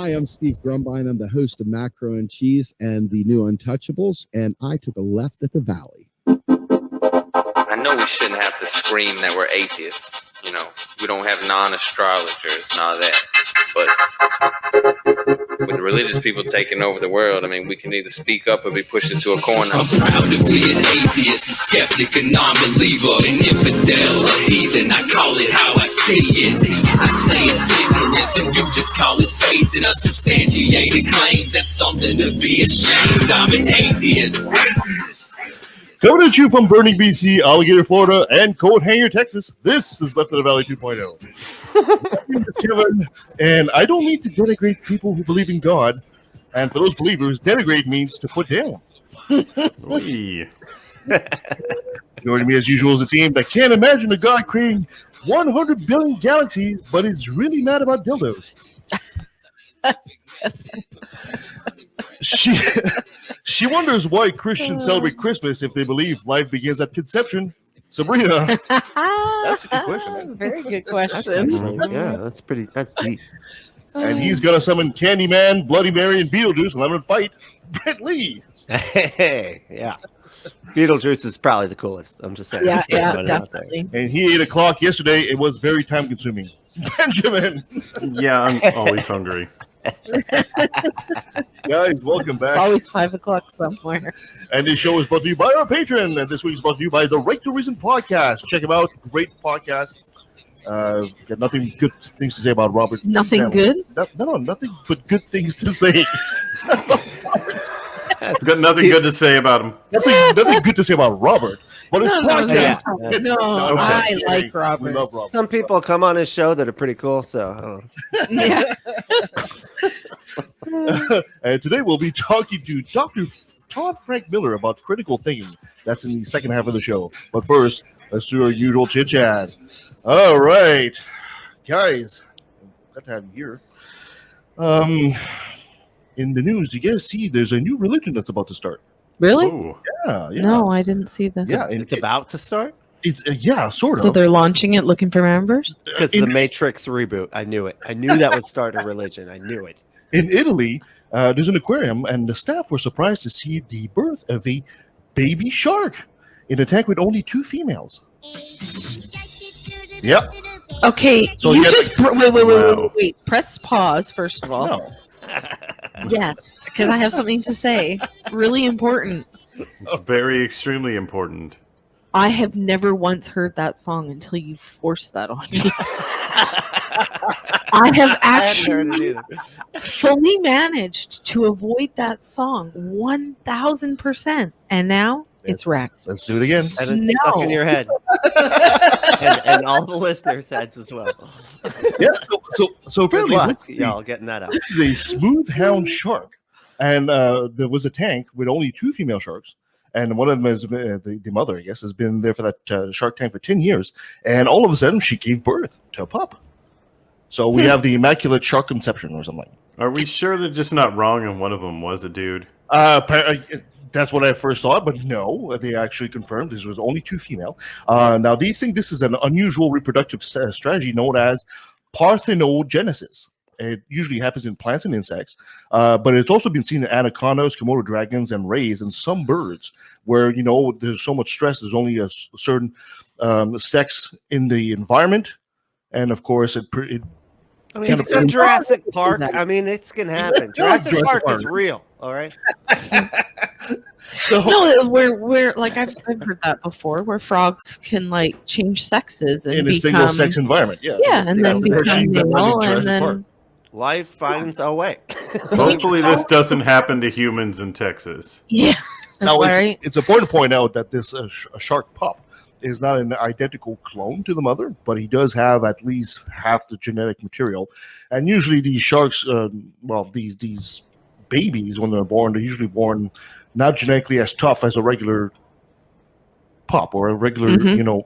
Hi, I'm Steve Grumbine. I'm the host of Macro and Cheese and the new Untouchables, and I took a left at the Valley. I know we shouldn't have to scream that we're atheists. You know, we don't have non-astrologers and all that. But with religious people taking over the world, I mean, we can either speak up or be pushed into a corner. I'm proud to be an atheist, a skeptic, a non-believer, an infidel, a heathen. I call it how I see it. I say it's ignorance and you just call it faith and unsubstantiated claims. That's something to be ashamed. I'm an atheist. Coming at you from Burning, BC, Alligator, Florida, and Coat Hanger, Texas, this is Left of the Valley 2.0. My name is Kevin, and I don't mean to denigrate people who believe in God. And for those believers, denigrate means to put down. Joining me as usual is a team that can't imagine a God creating 100 billion galaxies, but is really mad about dildos. She wonders why Christians celebrate Christmas if they believe life begins at conception. Sabrina, that's a good question, man. Very good question. Yeah, that's deep. And he's gonna summon Candyman, Bloody Mary, and Beetlejuice, and I'm gonna fight Brett Lee. Hey, yeah. Beetlejuice is probably the coolest. I'm just saying. Yeah, definitely. And he ate o'clock yesterday. It was very time consuming. Benjamin. Yeah, I'm always hungry. Guys, welcome back. It's always 5 o'clock somewhere. And this show is brought to you by our patron. And this week is brought to you by the Right to Reason podcast. Check them out. Great podcast. Got nothing good things to say about Robert. Nothing good? No, nothing but good things to say. Got nothing good to say about him. Nothing good to say about Robert. But his podcast. I like Robert. We love Robert. Some people come on his show that are pretty cool, so I don't know. Yeah. And today we'll be talking to Dr. Todd Frank Miller about critical thinking. That's in the second half of the show. But first, let's do our usual chit chat. All right, guys, glad to have you here. In the news, you guys see there's a new religion that's about to start. Really? Ooh. Yeah. No, I didn't see that. Yeah, It's about to start? It's sort of. So they're launching it, looking for members? Because the Matrix reboot. I knew it. I knew that would start a religion. I knew it. In Italy, there's an aquarium, and the staff were surprised to see the birth of a baby shark in a tank with only 2 females. Yep. Okay, So you you just wait. Press pause first of all. No. Yes, because I have something to say. Really important. It's very extremely important. I have never once heard that song until you forced that on me. I have actually fully managed to avoid that song 1,000%, and now it's wrecked. Let's do it again. And it's stuck in your head. and all the listeners' heads as well. Yeah. So Good apparently luck, y'all getting that out. this is a smooth hound shark, and there was a tank with only 2 female sharks, and one of them is the mother, I guess, has been there for that shark tank for 10 years, and all of a sudden she gave birth to a pup. So we have the immaculate shark conception or something. Are we sure they're just not wrong and one of them was a dude? That's what I first thought, but no, they actually confirmed this was only 2 female. Now, they think this is an unusual reproductive strategy known as parthenogenesis. It usually happens in plants and insects, but it's also been seen in anacondas, Komodo dragons, and rays, and some birds where, there's so much stress, there's only a certain sex in the environment, and of course, it I mean, it's Jurassic Park. I mean, it's going to happen. Jurassic Park is real, all right? So, No, we're like I've heard that before, where frogs can like change sexes and in a become single-sex environment, yeah. and then become male, and then Life finds a way. Hopefully this doesn't happen to humans in Texas. yeah. Now, Right. it's important to point out that this shark pup is not an identical clone to the mother, but he does have at least half the genetic material. And usually these sharks, these babies, when they're usually born not genetically as tough as a regular pup or a regular,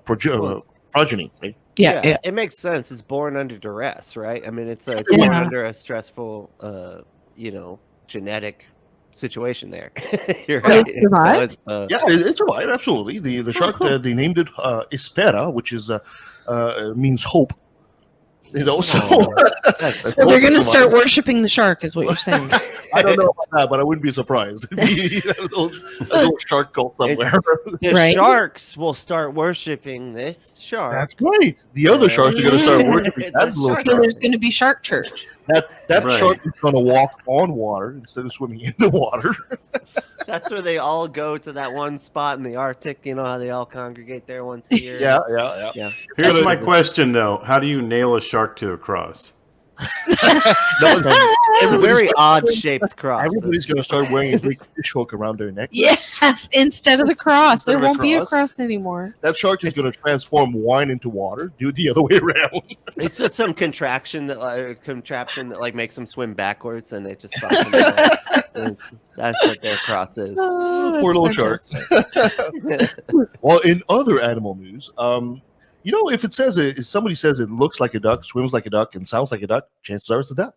progeny, right? Yeah. It makes sense. It's born under duress, right? I mean, it's born Yeah. under a stressful, genetic situation there. You're right. It survived? So It survived, absolutely. The shark, cool. they named it Espera, which is means hope. You know, so, So they're going to start worshiping the shark, is what you're saying. I don't know about that, but I wouldn't be surprised. It'd be a little shark cult somewhere. The Right. sharks will start worshiping this shark. That's right. The other sharks are going to start worshiping It's that a little shark. So shark. there's going to be shark church. That Right. shark is going to walk on water instead of swimming in the water. That's where they all go to that one spot in the Arctic. You know how they all congregate there once a year. Yeah. Here's Gotta- my question, though. How do you nail a shark to a cross? It's a very odd shaped cross. Everybody's going to start wearing a big fish hook around their neck. Yes, instead of the cross. Instead There of a won't be a cross. cross anymore. That shark is going to transform wine into water. Do it the other way around. It's just some contraption that like makes them swim backwards, and they just suck them down. That's what their cross is. Oh, Poor little that's shark. fantastic. Well, in other animal news, you know, if somebody says it looks like a duck, swims like a duck, and sounds like a duck, chances are it's a duck.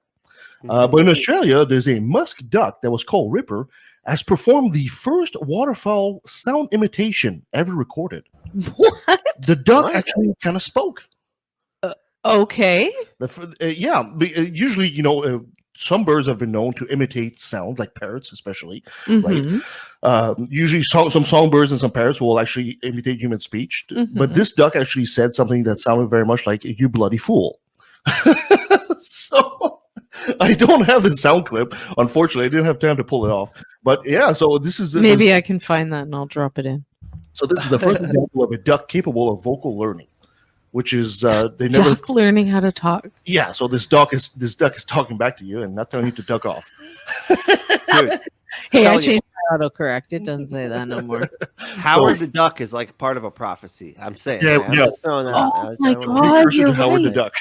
But in Australia, there's a musk duck that was called Ripper, has performed the first waterfowl sound imitation ever recorded. What? The duck actually kind of spoke. Okay. Usually, you know, some birds have been known to imitate sound, like parrots, especially. Mhm. Usually, some songbirds and some parrots will actually imitate human speech. But this duck actually said something that sounded very much like "you bloody fool." So I don't have the sound clip. Unfortunately, I didn't have time to pull it off. But yeah, so this is Maybe I can find that and I'll drop it in. So this is the first example of a duck capable of vocal learning, which is they never. Duck learning how to talk. Yeah, so this duck is talking back to you and not telling you to duck off. Dude, Hey, Tell I you. changed my autocorrect. It doesn't say that no more. Howard the Duck is like part of a prophecy. I'm saying. Yeah, I'm yeah. just throwing that out. Oh That's my how I wanna- God, Precursor you're to Howard the right. Duck.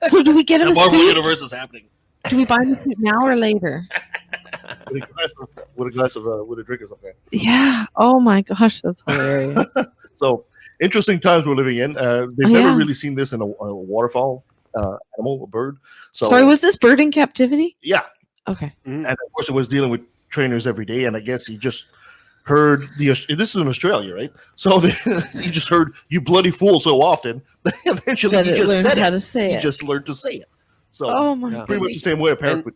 So do we get him The a Marvel suit? universe is happening. Do we buy him a suit now or later? With a drink or something. Yeah. Oh my gosh, that's hilarious. So interesting times we're living in. They've never really seen this in a waterfowl animal, a bird. So Sorry, was this bird in captivity? yeah, Okay. and of course it was dealing with trainers every day, and I guess he just heard this is in Australia, right? So he just heard "you bloody fool" so often that eventually That he it just learned said how it. to say He it. just learned to say it. So Oh my Yeah. pretty much the goodness. same way a parrot And- would.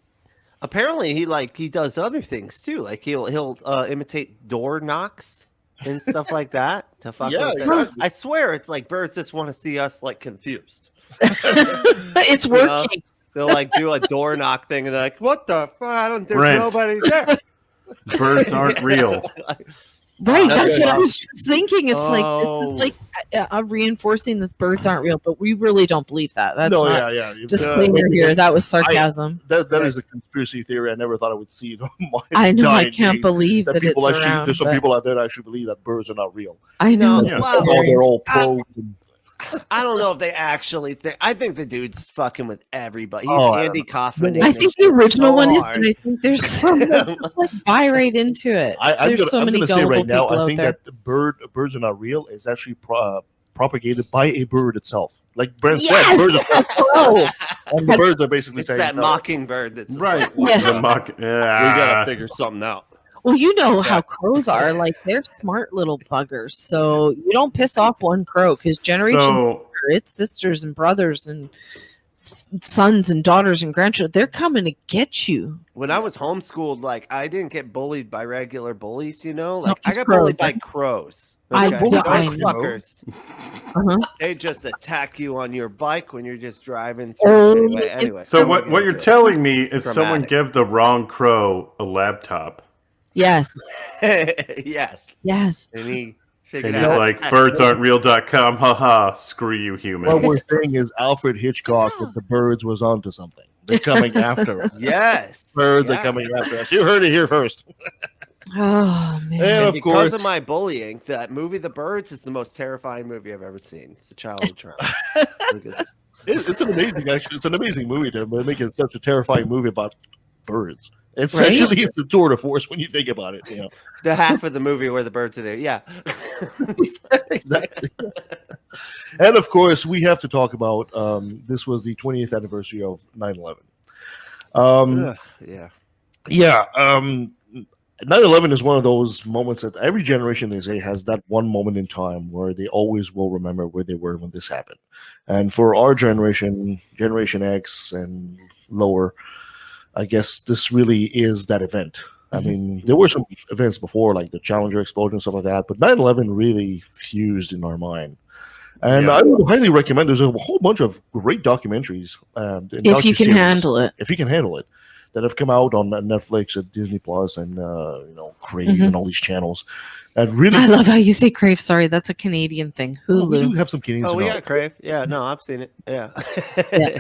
Apparently, he does other things too. Like he'll imitate door knocks and stuff like that to fuck Yeah, with it. exactly. I swear, it's like birds just want to see us like confused. It's You know? working. They'll like do a door knock thing and they're like, "What the fuck? I don't. There's Brent. nobody there." Birds aren't real. Right, That's that's what I good. was just thinking. It's like this Oh. is like reinforcing this birds aren't real, but we really don't believe that. That's No, not yeah. disclaimer here. That was sarcasm. That is a conspiracy theory. I never thought I would see it on my I know. I dying can't day. believe that it's people actually around. there's some but people out there that actually believe that birds are not real. I know. No, Yeah. wow. They're all probed and- I don't know if they actually think. I think the dude's fucking with everybody. He's Oh, I Andy Kaufman. I think the original one is, hard. but I think there's some that like buy right into it. I'm There's so many gonna say gullible right now, people I out think there. that the birds are not real is actually propagated by a bird itself. Like Brent said, birds Yes! are, Oh, and the birds are basically It's saying that no. mockingbird that's just Right. like, Yeah. The mock- we gotta yeah. figure something out. well, you know how crows are. Like they're smart little buggers. So you don't piss off one crow because generation So its sisters and brothers and sons and daughters and grandchildren, they're coming to get you. When I was homeschooled, like I didn't get bullied by regular bullies, you know. Like I just got crows, bullied by right? crows. I- Okay? I Those know. fuckers, Uh-huh. they just attack you on your bike when you're just driving through. Oh, Anyway, so I'm what gonna what get you're into it. telling me is someone Dramatic. gave the wrong crow a laptop. Yes. Yes, Yes. and he And figured he's out. like, birds-aren't-real.com, haha, screw you, human. What we're saying is Alfred Hitchcock with the birds was onto something. They're coming after us. Yes, Birds yeah. are coming after us. You heard it here first. Oh man. And And of because course, of my bullying, that movie, The Birds, is the most terrifying movie I've ever seen. It's a childhood trauma. Because it's an amazing, actually, it's an amazing movie to make it such a terrifying movie about birds. It's Right? actually it's a tour de force when you think about it. You know, the half of the movie where the birds are there, yeah. exactly. And of course, we have to talk about this was the 20th anniversary of 9/11. Yeah. Yeah. 9/11 is one of those moments that every generation, they say, has that one moment in time where they always will remember where they were when this happened. And for our generation, Generation X and lower, I guess this really is that event. I mean, there were some events before, like the Challenger explosion, stuff like that, but 9/11 really fused in our mind. And I would highly recommend. There's a whole bunch of great documentaries. If you can handle it. If you can handle it, that have come out on Netflix, and Disney Plus, and Crave, and all these channels. And really, I love how you say Crave. Sorry, that's a Canadian thing. we Hulu. do have some Canadians. Oh, we now. got Crave. Yeah, no, I've seen it. Yeah, Yeah.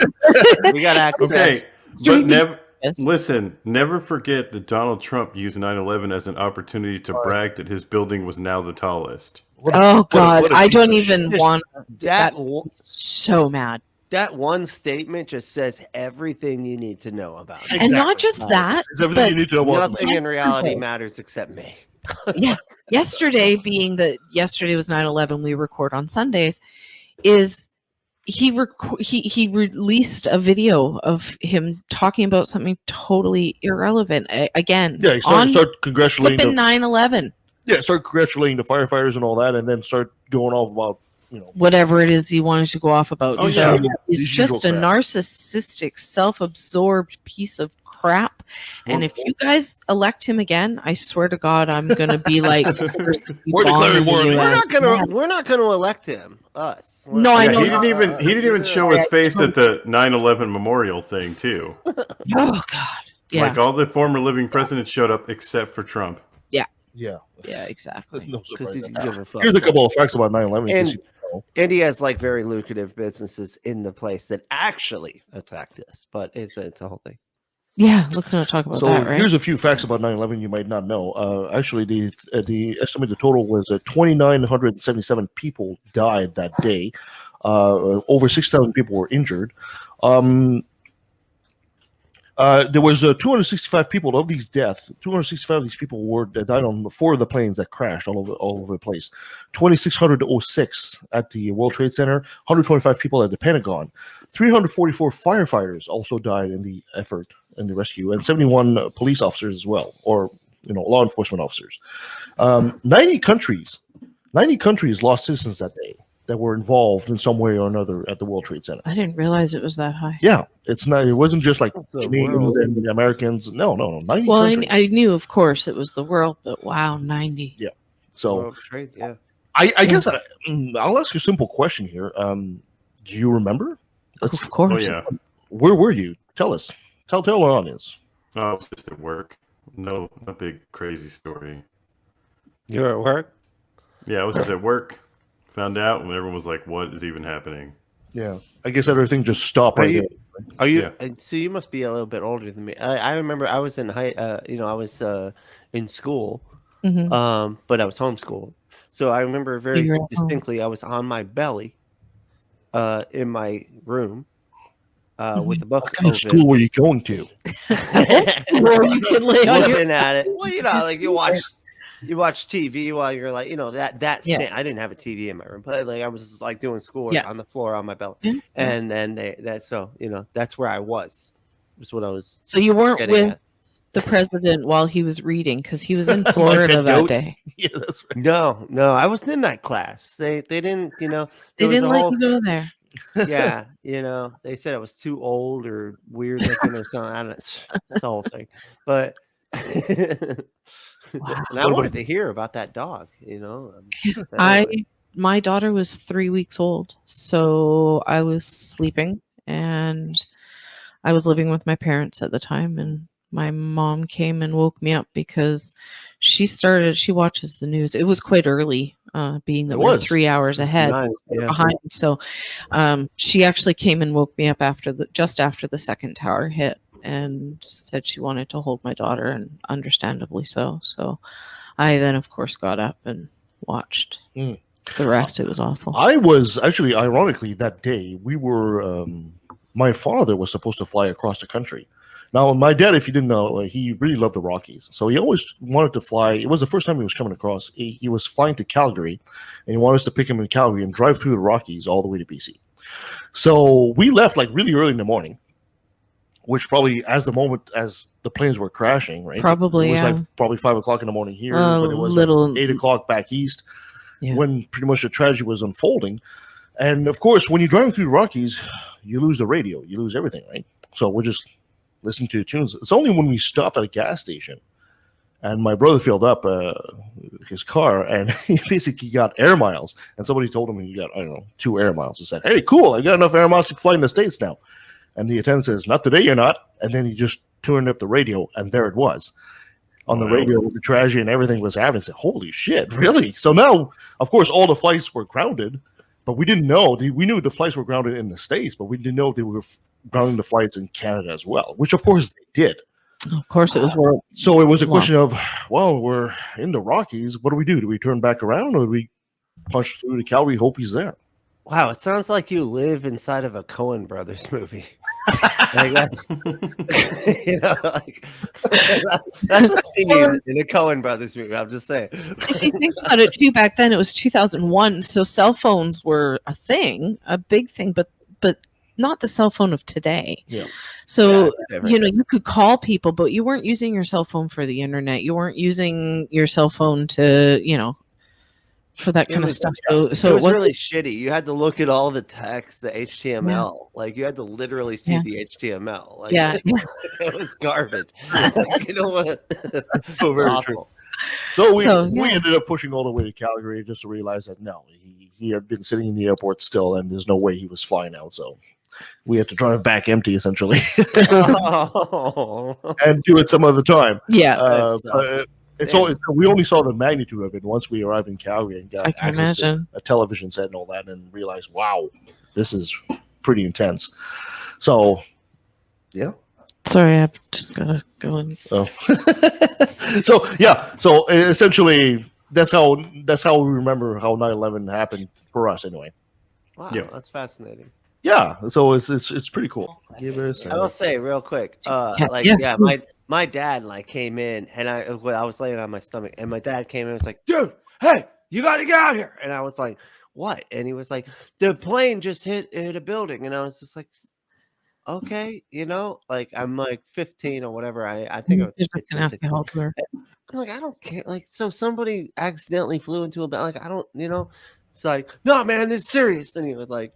we got access. Okay, but Streaming. never Yes. listen. Never forget that Donald Trump used 9/11 as an opportunity to brag that his building was now the tallest. Oh God, I don't piece of even shit. want That so mad. that one statement just says everything you need to know about it. And not just that, It's everything but you need to know about. Nothing in That's reality simple. matters except me. yesterday being that yesterday was 9/11, we record on Sundays, is he released a video of him talking about something totally irrelevant. Again, Yeah, on start congratulating. flipping 9/11, Start congratulating the firefighters and all that, and then start going off about whatever it is he wanted to go off about. Oh, So yeah. he's These just a usual crap. narcissistic, self-absorbed piece of crap. And if you guys elect him again, I swear to God, I'm gonna be like, We're declaring war on the We're not gonna elect him. Us. No, I Yeah, know. he didn't even show his face at the 9/11 memorial thing too. Oh God, yeah, Like all the former living presidents showed up except for Trump. Yeah, yeah, exactly. no Because surprise. he's gives a fuck. Here's a couple of facts about 9/11. in case you don't know. And he has like very lucrative businesses in the place that actually attacked us. But it's a whole thing. Yeah, let's not talk about So that, right? here's a few facts about 9/11 you might not know. Actually, the estimated total was 2,977 people died that day. Over 6,000 people were injured. There was 265 people of these deaths. 265 of these people died on 4 of the planes that crashed all over the place. 2,606 at the World Trade Center. 125 people at the Pentagon. 344 firefighters also died in the effort in the rescue, and 71 police officers as well, or law enforcement officers. 90 countries lost citizens that day that were involved in some way or another at the World Trade Center. I didn't realize it was that high. Yeah, it's not. It wasn't just like the Canadians world. and Americans. No. 90 Well, countries. I knew, of course, it was the world, but wow, 90. So World Trade, yeah. I guess I'll ask you a simple question here. Do you remember? Of course. Oh yeah. Where were you? Tell us. Tell our audience. Oh, I was just at work. No big crazy story. You're at work? Yeah, I was just at work. Found out when everyone was like, "What is even happening?" Yeah, I guess everything just stopped right there. Are you? Yeah. So you must be a little bit older than me. I remember I was in I was in school, Mhm. but I was homeschooled. So I remember very You were at home. distinctly. I was on my belly, in my room, with a book What kind of open. school were you going to? Or you can lay on your Looking at it. Well, like you watch TV while you're like, that Yeah. stand. I didn't have a TV in my room, but like I was just like doing schoolwork Yeah. on the floor on my belly. Yeah. And then that's where I was what I was So you weren't getting with at. the president while he was reading because he was in Florida pet that goat. day. Yeah, that's right. No, I wasn't in that class. They didn't, They there was didn't a let whole- you go there. yeah, they said I was too old or weird looking or something. I don't know. It's the whole thing. But Wow. and I wanted to hear about that dog, but anyway. My daughter was 3 weeks old, so I was sleeping and I was living with my parents at the time, and my mom came and woke me up because she watches the news. It was quite early, being that It we're was. 3 hours ahead. Nice, We're yeah. behind. So she actually came and woke me up just after the second tower hit and said she wanted to hold my daughter, and understandably so. So I then, of course, got up and watched the rest. It was awful. I was actually, ironically, that day we were. My father was supposed to fly across the country. Now, my dad, if you didn't know, he really loved the Rockies, so he always wanted to fly. It was the first time he was coming across. He was flying to Calgary, and he wanted us to pick him in Calgary and drive through the Rockies all the way to BC. So we left like really early in the morning, which probably as the the planes were crashing, right? Probably, it was yeah. like probably 5 o'clock in the morning here, A but it was little- like 8 o'clock back east Yeah. when pretty much the tragedy was unfolding. And of course, when you're driving through the Rockies, you lose the radio, you lose everything, right? So we're just listening to the tunes. It's only when we stopped at a gas station and my brother filled up his car and he basically got air miles. And somebody told him he got, I don't know, 2 air miles. He said, "Hey, cool, I got enough air miles to fly in the States now." And the attendant says, "Not today, you're not." And then he just turned up the radio, and there it was. On the radio, with the tragedy and everything was happening. I said, "Holy shit, really?" So now, of course, all the flights were grounded, but we didn't know. We knew the flights were grounded in the States, but we didn't know they were grounding the flights in Canada as well, which, of course, they did. Of course, it was world. So it was a question of, well, we're in the Rockies. What do we do? Do we turn back around, or do we punch through to Calgary, hope he's there? Wow, it sounds like you live inside of a Coen Brothers movie. Like that's, you know, like that's a scene in a Coen Brothers movie. I'm just saying. If you think about it, too, back then it was 2001, so cell phones were a thing, a big thing, but not the cell phone of today. Yeah. So Yeah, you know, you could call people, but you weren't using your cell phone for the internet. You weren't using your cell phone to, you know, for that kind of stuff. So it was really shitty. You had to look at all the text, the HTML. Like you had to literally see the HTML. Like, it was garbage. Like, you don't want to. So very true. So we ended up pushing all the way to Calgary just to realize that no, he had been sitting in the airport still, and there's no way he was flying out. So we had to drive back empty essentially, and do it some other time. Yeah. But we only saw the magnitude of it once we arrived in Calgary and got access to a television set and all that, and realized, wow, this is pretty intense. So, yeah. Sorry, I've just gotta go in. Oh. So essentially, that's how we remember how 9/11 happened for us, anyway. Wow, that's fascinating. Yeah, so it's pretty cool. I will say real quick, my dad like came in, and I was laying on my stomach, and my dad came in and was like, "Dude, hey, you got to get out here!" And I was like, "What?" And he was like, "The plane just hit a building," and I was just like, "Okay, you know, like I'm like 15 or whatever." I think I was just gonna ask you how old you were. I'm like, I don't care. Like, so somebody accidentally flew into a like, I don't, you know. It's like, "No, man, this is serious." And he was like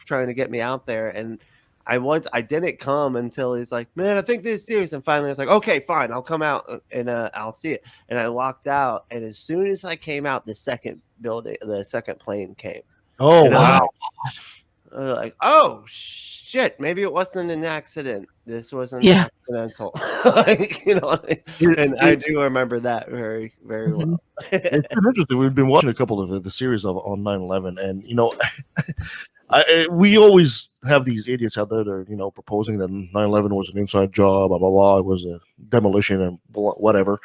trying to get me out there, and I didn't come until he's like, "Man, I think this is serious." And finally I was like, "Okay, fine, I'll come out and I'll see it." And I walked out, and as soon as I came out, the second plane came. Oh, wow. Like, oh shit, maybe it wasn't an accident. This wasn't accidental. Like, you know, and I do remember that very, very well. It's been interesting. We've been watching a couple of the series on 9/11, and you know, we always have these idiots out there that are, you know, proposing that 9/11 was an inside job, blah blah blah. It was a demolition and whatever.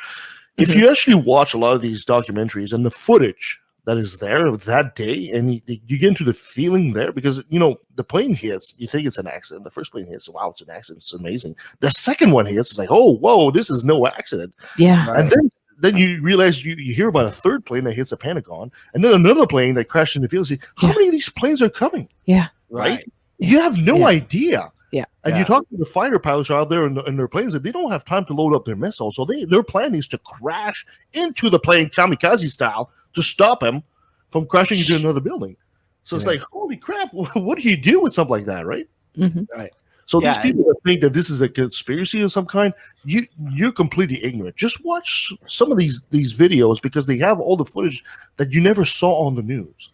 If you actually watch a lot of these documentaries and the footage that is there that day, and you get into the feeling there, because, you know, the plane hits, you think it's an accident. The first plane hits, wow, it's an accident, it's amazing. The second one hits, it's like, oh, whoa, this is no accident. Yeah. And then you realize you hear about a third plane that hits the Pentagon, and then another plane that crashed in the field. How many of these planes are coming? Yeah. Right? You have no idea. Yeah. And you talk to the fighter pilots out there in their planes, that they don't have time to load up their missiles. So their plan is to crash into the plane kamikaze style to stop him from crashing into another building. So it's like, holy crap, what do you do with something like that, right? Mm-hmm. Right. So these people that think that this is a conspiracy of some kind, you're completely ignorant. Just watch some of these videos, because they have all the footage that you never saw on the news.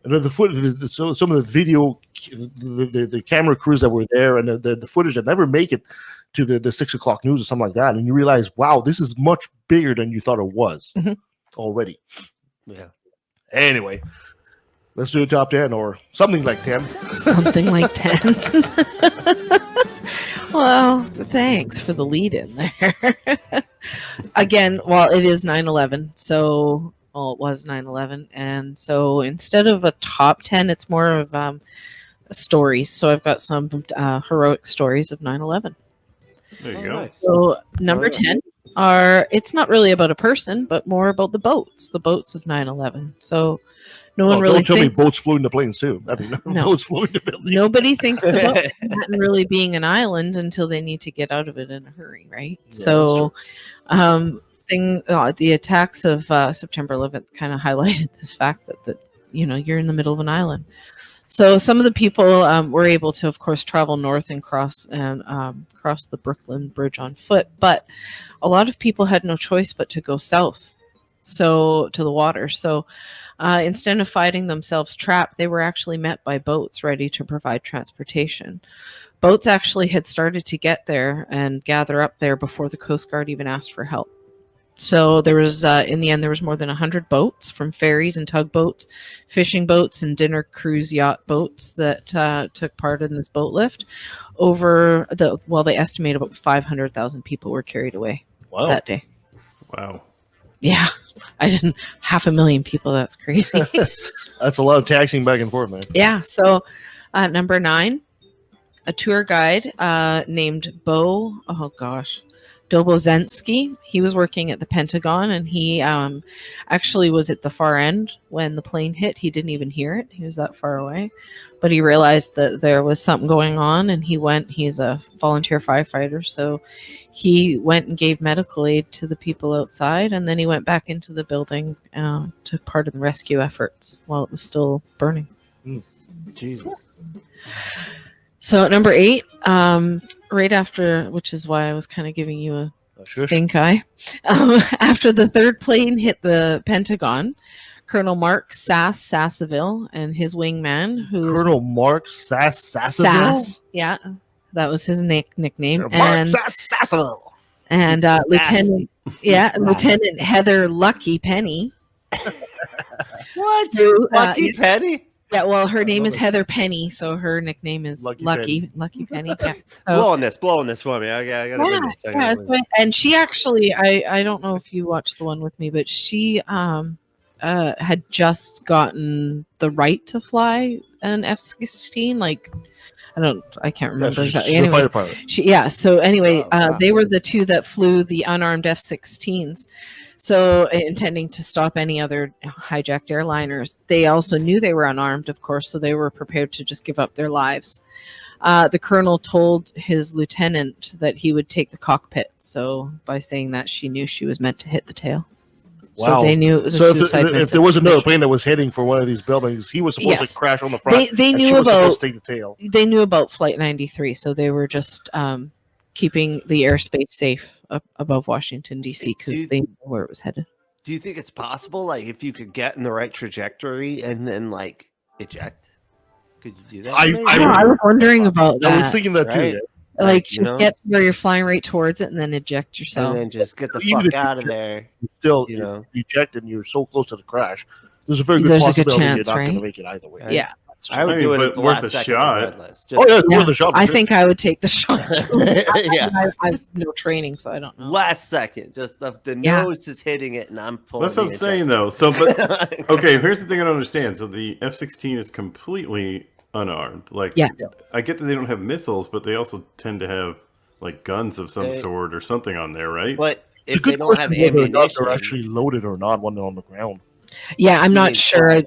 And the footage, some of the video, the camera crews that were there, and the footage that never make it to the 6 o'clock news or something like that, and you realize, wow, this is much bigger than you thought it was already. Yeah. Anyway, let's do a top 10 or something like 10. Something like 10. Well, thanks for the lead in there. Again, well, it is 9/11, so it was 9/11, and so instead of a top 10, it's more of stories. So I've got some heroic stories of 9/11. There you go. Nice. So number 10 it's not really about a person, but more about the boats of 9/11. So No one Oh, really don't tell me thinks. boats flew into planes too. I mean, No. boats flew into buildings. Nobody thinks about Manhattan really being an island until they need to get out of it in a hurry, right? Yeah, So, the attacks of September 11th kind of highlighted this fact that you're in the middle of an island. So some of the people were able to, of course, travel north and cross the Brooklyn Bridge on foot, but a lot of people had no choice but to go south, so to the water. So instead of finding themselves trapped, they were actually met by boats ready to provide transportation. Boats actually had started to get there and gather up there before the Coast Guard even asked for help. So there was, in the end, there was more than 100 boats, from ferries and tugboats, fishing boats, and dinner cruise yacht boats that took part in this boat lift. They estimate about 500,000 people were carried away Wow. that day. Wow. Yeah, 500,000 people. That's crazy. That's a lot of taxiing back and forth, man. Yeah. So number 9, a tour guide named Dobozensky. He was working at the Pentagon, and he actually was at the far end when the plane hit. He didn't even hear it. He was that far away. But he realized that there was something going on, and he's a volunteer firefighter, so he went and gave medical aid to the people outside, and then he went back into the building to part in the rescue efforts while it was still burning. Jesus. So at number 8, right after, which is why I was kind of giving you a Shush. stink eye. After the third plane hit the Pentagon, Colonel Mark Sasseville and his wingman, Colonel Mark Sasseville? Yeah, that was his nickname. Mark And Sasseville. and Lieutenant Heather Lucky Penny. What? Who, Lucky Penny? Yeah, well, her name love is it. Heather Penny, so her nickname is Lucky Penny. Yeah. So, Blowing this for me. I gotta yeah, do this. yeah, so- and she actually, I don't know if you watched the one with me, but she had just gotten the right to fly an F-16. Like, I can't remember exactly. She's a Anyways, fighter pilot. so anyway, Oh, wow. they were the two that flew the unarmed F-16s. So intending to stop any other hijacked airliners. They also knew they were unarmed, of course, so they were prepared to just give up their lives. The colonel told his lieutenant that he would take the cockpit. So by saying that, she knew she was meant to hit the tail. Wow. So they knew it was So a suicide if there was another plane that was heading for one of these buildings, he was supposed Yes. to crash on the front. They and knew she was supposed about to take the tail. they knew about Flight 93, so they were just keeping the airspace safe above Washington D.C. because they knew where it was headed. Do you think it's possible, like, if you could get in the right trajectory and then, like, eject? Could you do that? I was wondering about I was that. thinking that too. Right. Yeah. Like, you just know? get where you're flying right towards it and then eject yourself. And then just get the Even fuck if you out of eject- there. Still, You know. eject and you're so close to the crash. There's a very good There's a good possibility chance, you're not going right? to make it either way. Right. Yeah. I would I mean, do it but at the worth last a second shot. regardless. Oh yeah, it's Yeah, worth a shot. for I sure. think I would take the shot. Yeah. I have no training, so I don't know. Last second. Just the Yeah. nose is hitting it and I'm pulling That's what I'm the saying, ejector. though. So, but okay, here's the thing I don't understand. So the F-16 is completely unarmed. Like, Yes. I get that they don't have missiles, but they also tend to have like guns of some They- sort or something on there, right? But It's a if they good don't have question whether or not ammunition, they're actually loaded or not when they're on the ground. Yeah, I'm You not mean sure. flash?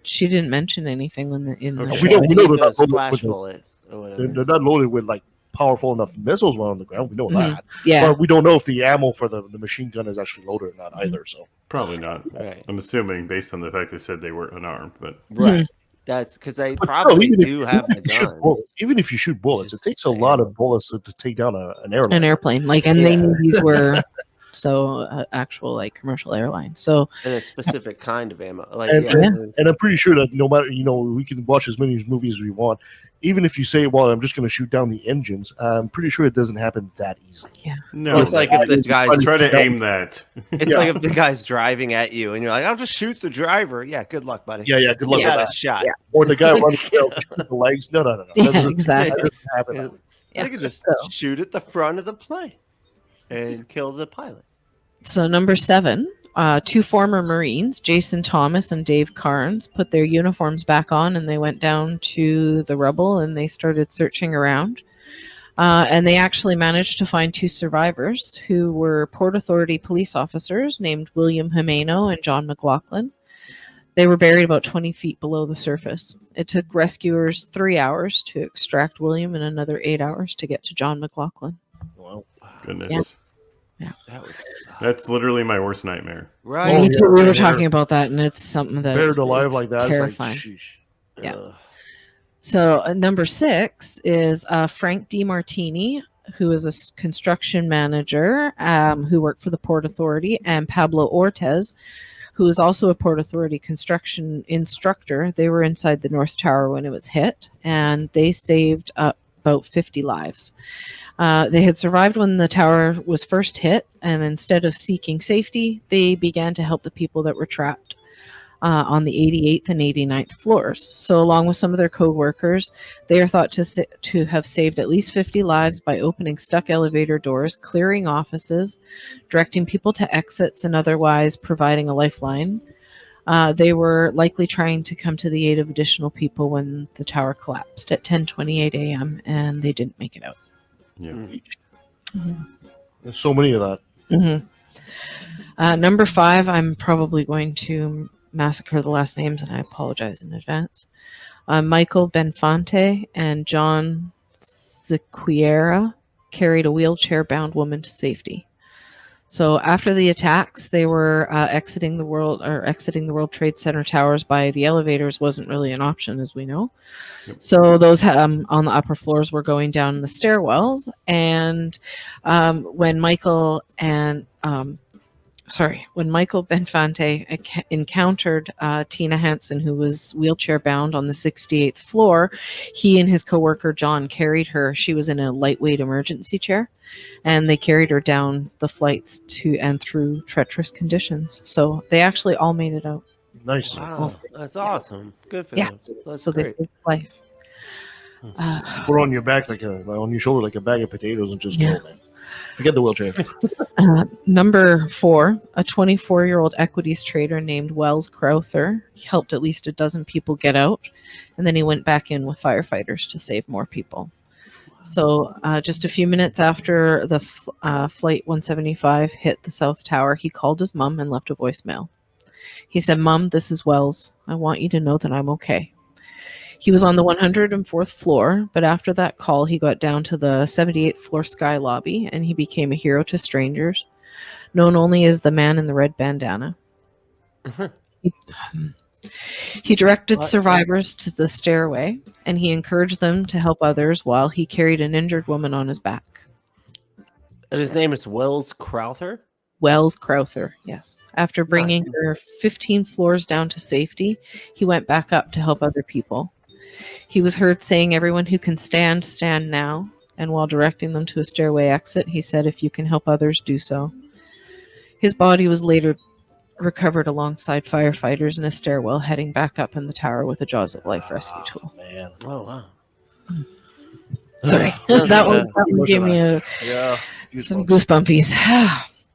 She didn't mention anything in the Okay. We know Maybe they're not those loaded flash with the- bullets or whatever. They're not loaded with like powerful enough missiles when on the ground. We know Mhm. that, Yeah. but we don't know if the ammo for the machine gun is actually loaded or not either. So Probably not. Right. I'm assuming based on the fact they said they were unarmed, but Right. That's because they But still, probably even if- do have the even if you shoot guns. bullets, even if you shoot bullets, it Just takes a the lot ammo. of bullets to take down an airline. An airplane. Like, and they Yeah. knew these were actual like commercial airlines. So And a specific kind of ammo. Like, And- yeah, Yeah. there's- And I'm pretty sure that no matter, we can watch as many movies as we want. Even if you say, well, I'm just going to shoot down the engines, I'm pretty sure it doesn't happen that easily. no. it's like if the guy's try to aim that. It's Yeah. like if the guy's driving at you and you're like, I'll just shoot the driver. Yeah, good luck, buddy. Yeah, good luck You with got that. a shot. Yeah. Or the guy running down shoot the legs. No. That Yeah, doesn't- exactly. that doesn't happen that way. Yeah. They could just So- shoot at the front of the plane and kill the pilot. So number 7, two former Marines, Jason Thomas and Dave Carnes, put their uniforms back on and they went down to the rubble and they started searching around. And they actually managed to find 2 survivors who were Port Authority police officers named William Jimeno and John McLaughlin. They were buried about 20 feet below the surface. It took rescuers 3 hours to extract William and another 8 hours to get to John McLaughlin. Wow. Goodness. That would suck. That's literally my worst nightmare. Right. Oh, Me too. We were yeah. talking about that, and it's something that Buried alive it's like that. terrifying. It's like, sheesh. Yeah. Ugh. So number 6 is Frank DiMartini, who is a construction manager who worked for the Port Authority, and Pablo Ortez, who is also a Port Authority construction instructor. They were inside the North Tower when it was hit, and they saved about 50 lives. They had survived when the tower was first hit, and instead of seeking safety, they began to help the people that were trapped on the 88th and 89th floors. So along with some of their co-workers, they are thought to have saved at least 50 lives by opening stuck elevator doors, clearing offices, directing people to exits, and otherwise providing a lifeline. They were likely trying to come to the aid of additional people when the tower collapsed at 10:28 a.m., and they didn't make it out. Yeah. There's so many of that. Mm-hmm. Number 5, I'm probably going to massacre the last names, and I apologize in advance. Michael Benfante and John Sequeira carried a wheelchair-bound woman to safety. So after the attacks, they were exiting the World Trade Center towers by the elevators wasn't really an option, as we know. Yep. So those on the upper floors were going down the stairwells, and when Michael Benfante encountered Tina Hansen, who was wheelchair bound on the 68th floor, he and his coworker John carried her. She was in a lightweight emergency chair, and they carried her down the flights and through treacherous conditions. So they actually all made it out. Nice. Wow, that's awesome. Good for Yeah. them. That's So they great. saved life. Put her on your back on your shoulder like a bag of potatoes and just Yeah. go, man. Forget the wheelchair. Number 4, a 24-year-old equities trader named Wells Crowther. He helped at least a dozen people get out, and then he went back in with firefighters to save more people. So just a few minutes after the Flight 175 hit the South Tower, he called his mom and left a voicemail. He said, "Mom, this is Wells. I want you to know that I'm okay." He was on the 104th floor, but after that call, he got down to the 78th floor sky lobby, and he became a hero to strangers, known only as the man in the red bandana. He directed survivors to the stairway, and he encouraged them to help others while he carried an injured woman on his back. And his name is Wells Crowther? Wells Crowther, yes. After bringing her 15 floors down to safety, he went back up to help other people. He was heard saying, "Everyone who can stand, stand now." And while directing them to a stairway exit, he said, "If you can help others, do so." His body was later recovered alongside firefighters in a stairwell heading back up in the tower with a Jaws of Life rescue tool. Man. Oh, wow. Sorry, that one gave me some goosebumpies.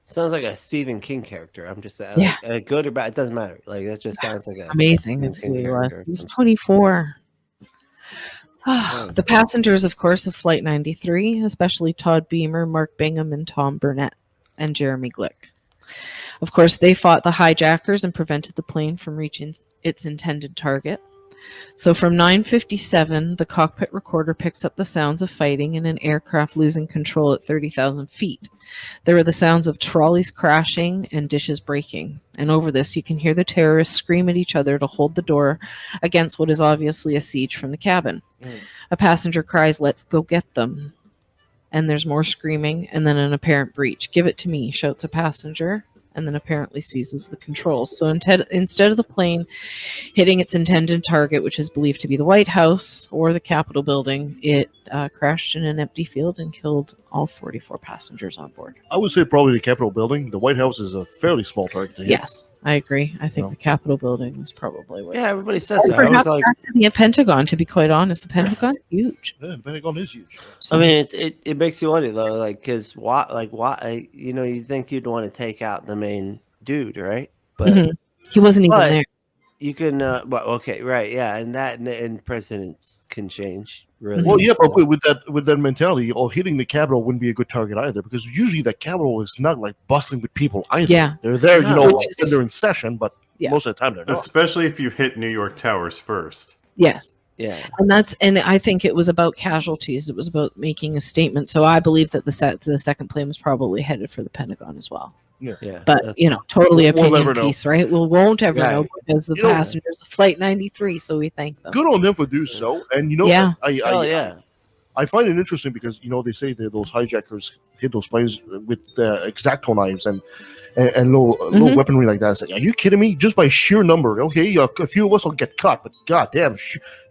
Sounds like a Stephen King character. I'm just saying, Yeah. like, good or bad, it doesn't matter. Like, that just sounds like a Amazing. That's who he was. He's 24. The passengers, of course, of Flight 93, especially Todd Beamer, Mark Bingham, and Tom Burnett, and Jeremy Glick. Of course, they fought the hijackers and prevented the plane from reaching its intended target. So from 9:57, the cockpit recorder picks up the sounds of fighting and an aircraft losing control at 30,000 feet. There were the sounds of trolleys crashing and dishes breaking. And over this, you can hear the terrorists scream at each other to hold the door against what is obviously a siege from the cabin. A passenger cries, "Let's go get them." And there's more screaming and then an apparent breach. "Give it to me," shouts a passenger, and then apparently seizes the controls. So instead of the plane hitting its intended target, which is believed to be the White House or the Capitol building, it crashed in an empty field and killed all 44 passengers on board. I would say probably the Capitol building. The White House is a fairly small target to hit. Yes, I agree. I think the Capitol building was probably what. Yeah, everybody says that. I was Perhaps like, the Pentagon, to be quite honest. The Pentagon's huge. Yeah, the Pentagon is huge. I mean, it makes you wonder though, like, because why, you think you'd want to take out the main dude, right? But he wasn't even there. You can, okay, right, yeah, and presidents can change. Really. Well, yeah, but with that mentality, hitting the Capitol wouldn't be a good target either, because usually the Capitol is not like bustling with people either. Yeah. They're there, Which when they're in session, but Yeah. Most of the time, they're not. Especially if you hit New York Towers first. Yes. Yeah. And I think it was about casualties. It was about making a statement. So I believe that the second plane was probably headed for the Pentagon as well. Yeah. But totally We'll opinion never know. piece, right? We won't ever Right. know because the You know- passengers of Flight 93. So we thank them. Good on them for doing so. And Yeah. I find it interesting because they say that those hijackers hit those planes with X-Acto knives and little weaponry like that. It's like, are you kidding me? Just by sheer number, okay, a few of us will get cut, but goddamn,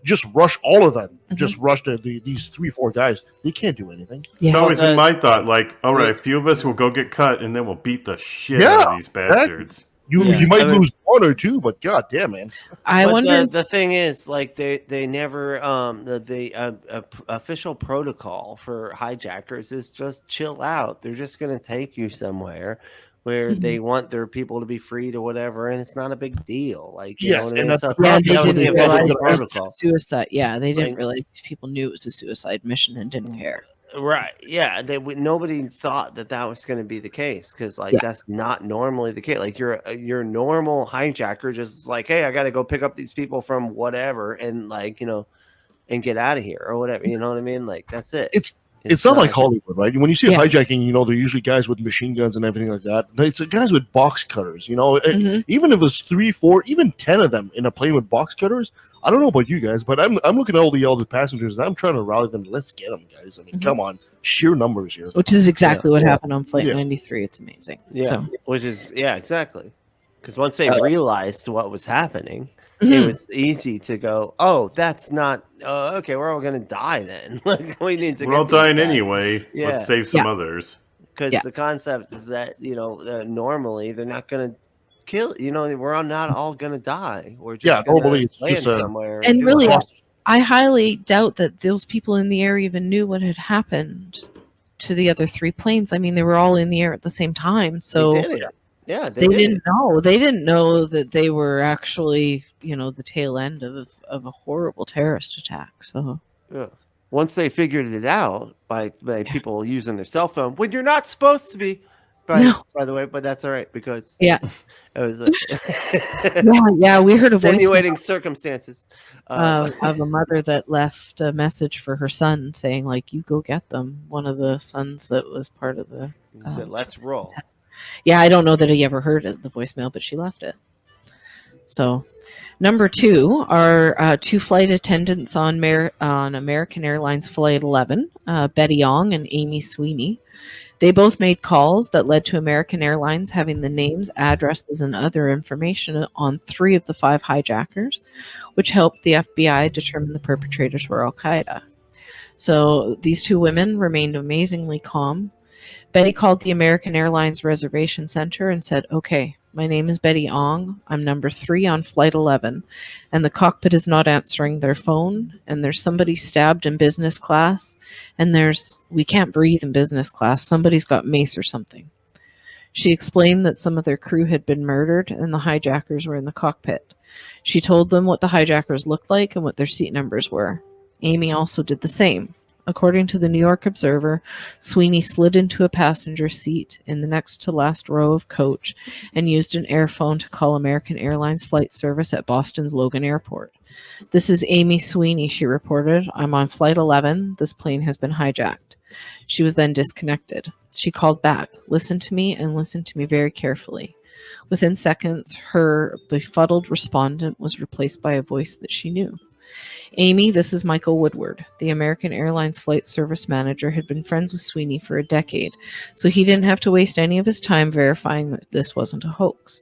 just rush all of them. Just rush these 3-4 guys. They can't do anything. Yeah. It's always been Well, my thought. Like, all right, a few of us will go get cut, and then we'll beat the shit out of these bastards. You might lose one or two, but goddamn, man. I But wonder. the thing is, like they never the official protocol for hijackers is just chill out. They're just going to take you somewhere where they want their people to be freed or whatever, and it's not a big deal. Like you know what I mean? that's So Yeah, that they was the didn't official realize it was protocol. suicide. Yeah, they didn't Like- realize people knew it was a suicide mission and didn't care. Right. Yeah. Nobody thought that was going to be the case because, like, Yeah. that's not normally the case. Like, your normal hijacker just like, hey, I got to go pick up these people from whatever and and get out of here or whatever. You know what I mean? Like, that's it. It's not like Hollywood, right? When you see Yeah. hijacking, they're usually guys with machine guns and everything like that. It's guys with box cutters, Mhm. Even if it's 3, 4, even 10 of them in a plane with box cutters, I don't know about you guys, but I'm looking at all the passengers and I'm trying to rally them. Let's get them, guys. I mean, come on, sheer numbers here. Which is exactly what happened on Flight Yeah. 93. It's amazing. Yeah. So, Which is, exactly. Because once they realized what was happening, it Mhm. was easy to go, oh, that's not, okay, we're all going to die then. Like, we need to We're all get these dying guys. anyway. Yeah. Let's save some others. Because Yeah. the concept is that normally they're not going to kill. We're all not all going to die. We're just gonna normally it's land just a somewhere. And do really, it. I highly doubt that those people in the air even knew what had happened to the other 3 planes. I mean, they were all in the air at the same time. So They did it. Yeah, they did didn't it. know. They didn't know that they were actually, the tail end of a horrible terrorist attack. So Yeah. Once they figured it out by people using their cell phone when you're not supposed to be, by the way, but that's all right because Yeah. it was we heard a voice extenuating circumstances. of a mother that left a message for her son saying, like, you go get them. One of the sons that was part of the. He said, "Let's roll." Yeah, I don't know that he ever heard it, the voicemail, but she left it. So, number 2 are 2 flight attendants on American Airlines Flight 11, Betty Ong and Amy Sweeney. They both made calls that led to American Airlines having the names, addresses, and other information on 3 of the 5 hijackers, which helped the FBI determine the perpetrators were Al Qaeda. So these 2 women remained amazingly calm. Betty called the American Airlines Reservation Center and said, okay, my name is Betty Ong. I'm number 3 on Flight 11, and the cockpit is not answering their phone, and there's somebody stabbed in business class, and we can't breathe in business class. Somebody's got mace or something. She explained that some of their crew had been murdered, and the hijackers were in the cockpit. She told them what the hijackers looked like and what their seat numbers were. Amy also did the same. According to the New York Observer, Sweeney slid into a passenger seat in the next to last row of coach and used an airphone to call American Airlines flight service at Boston's Logan Airport. This is Amy Sweeney, she reported. I'm on Flight 11. This plane has been hijacked. She was then disconnected. She called back, listened to me, and listened to me very carefully. Within seconds, her befuddled respondent was replaced by a voice that she knew. Amy, this is Michael Woodward. The American Airlines flight service manager had been friends with Sweeney for a decade, so he didn't have to waste any of his time verifying that this wasn't a hoax.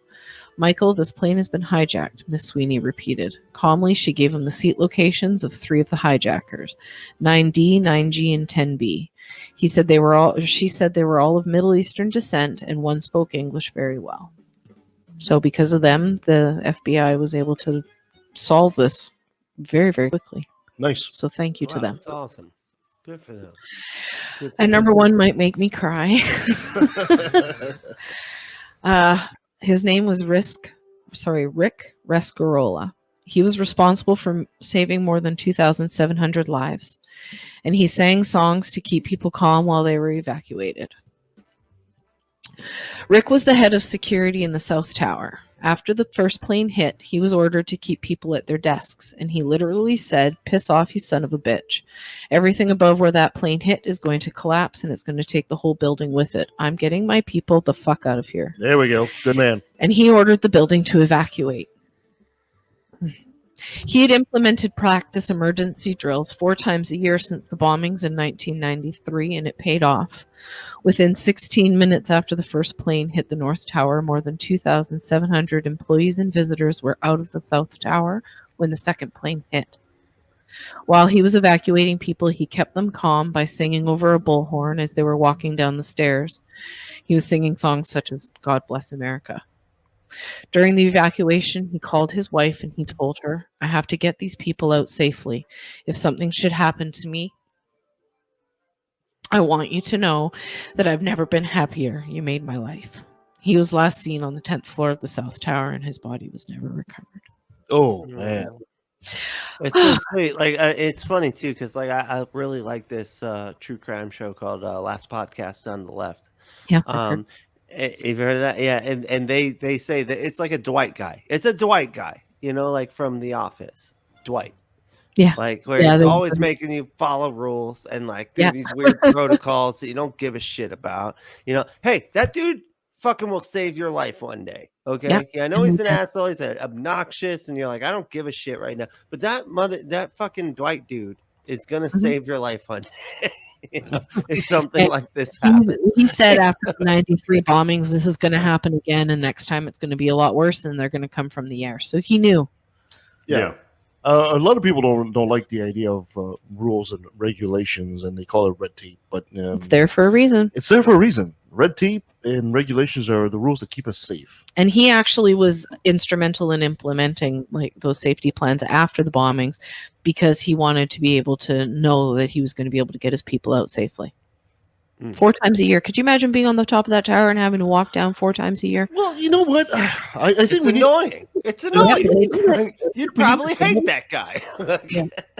Michael, this plane has been hijacked, Miss Sweeney repeated. Calmly, she gave him the seat locations of 3 of the hijackers, 9D, 9G, and 10B. She said they were all of Middle Eastern descent, and one spoke English very well. So because of them, the FBI was able to solve this very, very quickly. Nice. So thank you to them. That's awesome. Good for them. And number 1 might make me cry. His name was Rick Rescarola. He was responsible for saving more than 2,700 lives, and he sang songs to keep people calm while they were evacuated. Rick was the head of security in the South Tower. After the first plane hit, he was ordered to keep people at their desks, and he literally said, "Piss off, you son of a bitch. Everything above where that plane hit is going to collapse, and it's going to take the whole building with it. I'm getting my people the fuck out of here." There we go. Good man. And he ordered the building to evacuate. He had implemented practice emergency drills 4 times a year since the bombings in 1993, and it paid off. Within 16 minutes after the first plane hit the North Tower, more than 2,700 employees and visitors were out of the South Tower when the second plane hit. While he was evacuating people, he kept them calm by singing over a bullhorn as they were walking down the stairs. He was singing songs such as "God Bless America." During the evacuation, he called his wife and he told her, "I have to get these people out safely. If something should happen to me, I want you to know that I've never been happier. You made my life." He was last seen on the 10th floor of the South Tower, and his body was never recovered. Oh man. It's so sweet. Like it's funny too, because like I really like this true crime show called Last Podcast on the Left. Yeah. You've heard of that? Yeah, and they say that it's like a Dwight guy. It's a Dwight guy, you know, like from The Office. Dwight. Yeah. Like where Yeah, he's they- always making you follow rules and like do Yeah. these weird protocols that you don't give a shit about. You know, hey, that dude fucking will save your life one day. Okay. Yeah. Yeah, I know he's an asshole, he's obnoxious, and you're like, I don't give a shit right now. But that fucking Dwight dude is gonna save your life one day. You know, if something like this happens. He said after the 93 bombings, this is going to happen again, and next time it's going to be a lot worse, and they're going to come from the air. So he knew. Yeah. A lot of people don't like the idea of rules and regulations, and they call it red tape. But It's there for a reason. it's there for a reason. Red tape and regulations are the rules that keep us safe. And he actually was instrumental in implementing like those safety plans after the bombings because he wanted to be able to know that he was going to be able to get his people out safely. 4 times a year. Could you imagine being on the top of that tower and having to walk down 4 times a year? Well, you know what? I think It's we need, annoying. It's annoying. You'd probably hate that guy.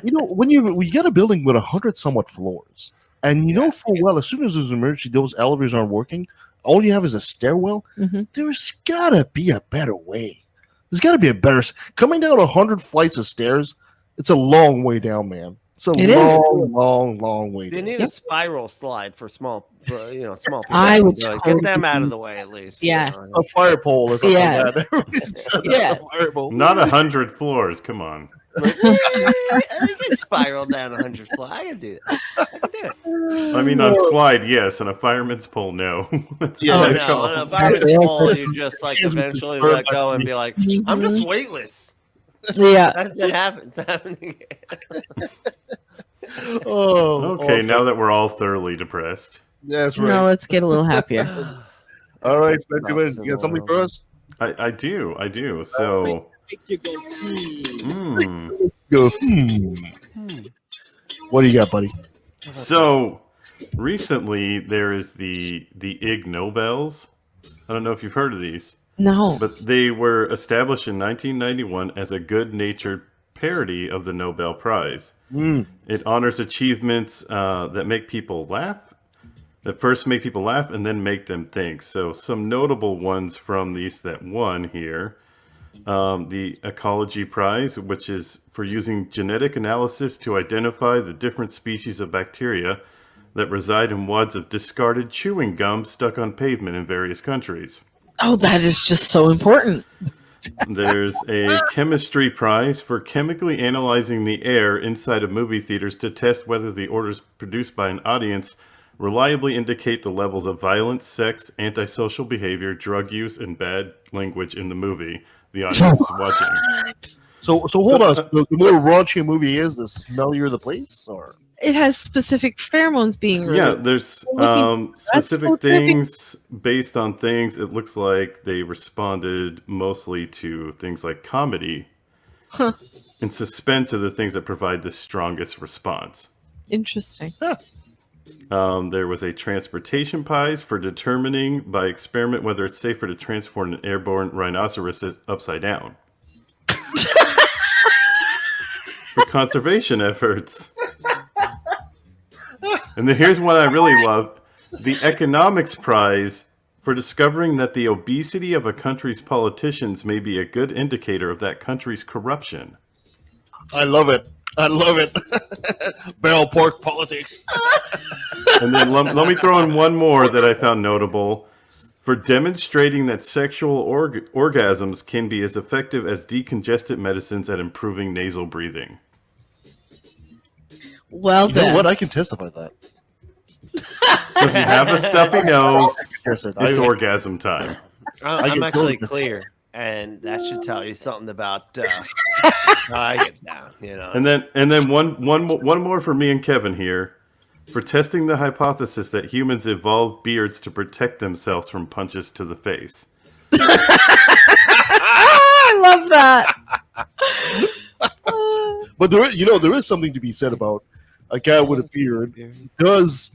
you know, when you get a building with 100 somewhat floors, and you know full well as soon as there's an emergency, those elevators aren't working. All you have is a stairwell. Mhm. There's gotta be a better way. There's gotta be a better coming down 100 flights of stairs. It's a long way down, man. It's a It is. long way They down. need a spiral slide for small people. I would Like, totally get them out do- of the way at least. Yes. You know? A fire pole or something Yes. like that. Yes. A fire pole. Not 100 floors. Come on. I can spiral down 100 fly. I can do that. I can do it. I mean, on slide, yes. On a fireman's pole, no. That's Yeah. Oh what I no! call On a it. fireman's pole, you just like Yes, eventually prefer let go and be like, "I'm just weightless." Yeah. That's what happens. It's happening. Oh, Okay, awesome. now that we're all thoroughly depressed, That's right. No, let's get a little happier. All right, Sucks Benjamin, in you got the something world. for us? I do. So, Go. What do you got, buddy? so recently there is the Ig Nobels. I don't know if you've heard of these, No. but they were established in 1991 as a good-natured parody of the Nobel Prize. It honors achievements that make people laugh, that first make people laugh and then make them think. So some notable ones from these that won here. The Ecology Prize, which is for using genetic analysis to identify the different species of bacteria that reside in wads of discarded chewing gum stuck on pavement in various countries. Oh, that is just so important. There's a Chemistry Prize for chemically analyzing the air inside of movie theaters to test whether the odors produced by an audience reliably indicate the levels of violence, sex, antisocial behavior, drug use, and bad language in the movie the audience is watching. So hold on. The more raunchy a movie is, the smellier the place, or It has specific pheromones being released. Yeah, there's That's specific so trippy. things based on things. It looks like they responded mostly to things like comedy. And suspense are the things that provide the strongest response. Interesting. There was a transportation prize for determining by experiment whether it's safer to transport an airborne rhinoceros upside down. For conservation efforts. And then here's one I really love. The economics prize for discovering that the obesity of a country's politicians may be a good indicator of that country's corruption. I love it. I love it. Barrel pork politics. And then let me throw in one more that I found notable. For demonstrating that sexual orgasms can be as effective as decongestant medicines at improving nasal breathing. Well, You know then. what? I can testify to that. So if you have a stuffy nose, Yes, it- it's orgasm time. I'm get actually those- clear, and that should tell you something about I get down, you know. And then one more for me and Kevin here. For testing the hypothesis that humans evolved beards to protect themselves from punches to the face. I love that. But there is something to be said about a guy with a beard does,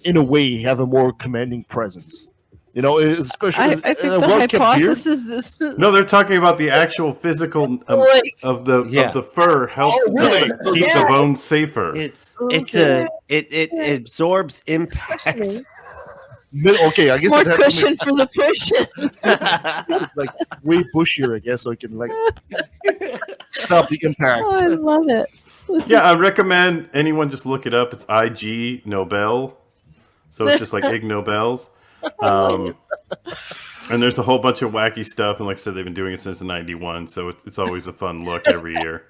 in a way, have a more commanding presence. You know, especially I with think a the well-kept beard. hypothesis is No, they're talking about the actual physical of the fur helps Oh, really? keep the bones safer. It absorbs impact. Okay, I guess more it has to cushion for the cushion. make, like way bushier, I guess, so it can like stop the impact. Oh, I love it. This Yeah, is- I recommend anyone just look it up. It's IG Nobel. So it's just like Ig Nobels. And there's a whole bunch of wacky stuff. And like I said, they've been doing it since '91. So it's always a fun look every year.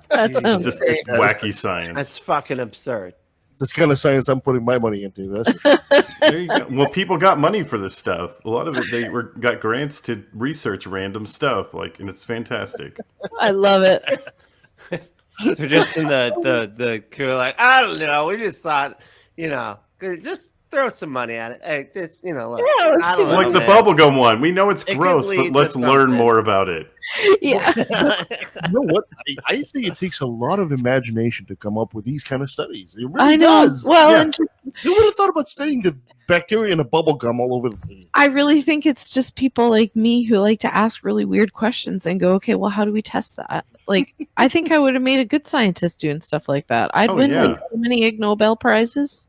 that sounds Just great. it's wacky science. That's fucking absurd. It's the kind of science I'm putting my money into. That's There you go. Well, people got money for this stuff. A lot of it, they got grants to research random stuff. And it's fantastic. I love it. They're just in the cool, like, I don't know. We just thought, just throw some money at it. Hey, just, look, Yeah, let's I see don't what- know, Like the man. bubblegum one. We know it's It could gross, but lead to let's learn something. more about it. Yeah. you know what? I think it takes a lot of imagination to come up with these kind of studies. It really I know. does. Well, Yeah. and Who would have thought about studying the bacteria in a bubble gum all over the place? I really think it's just people like me who like to ask really weird questions and go, okay, well, how do we test that? Like, I think I would have made a good scientist doing stuff like that. I'd Oh, win yeah. like so many Ig Nobel prizes.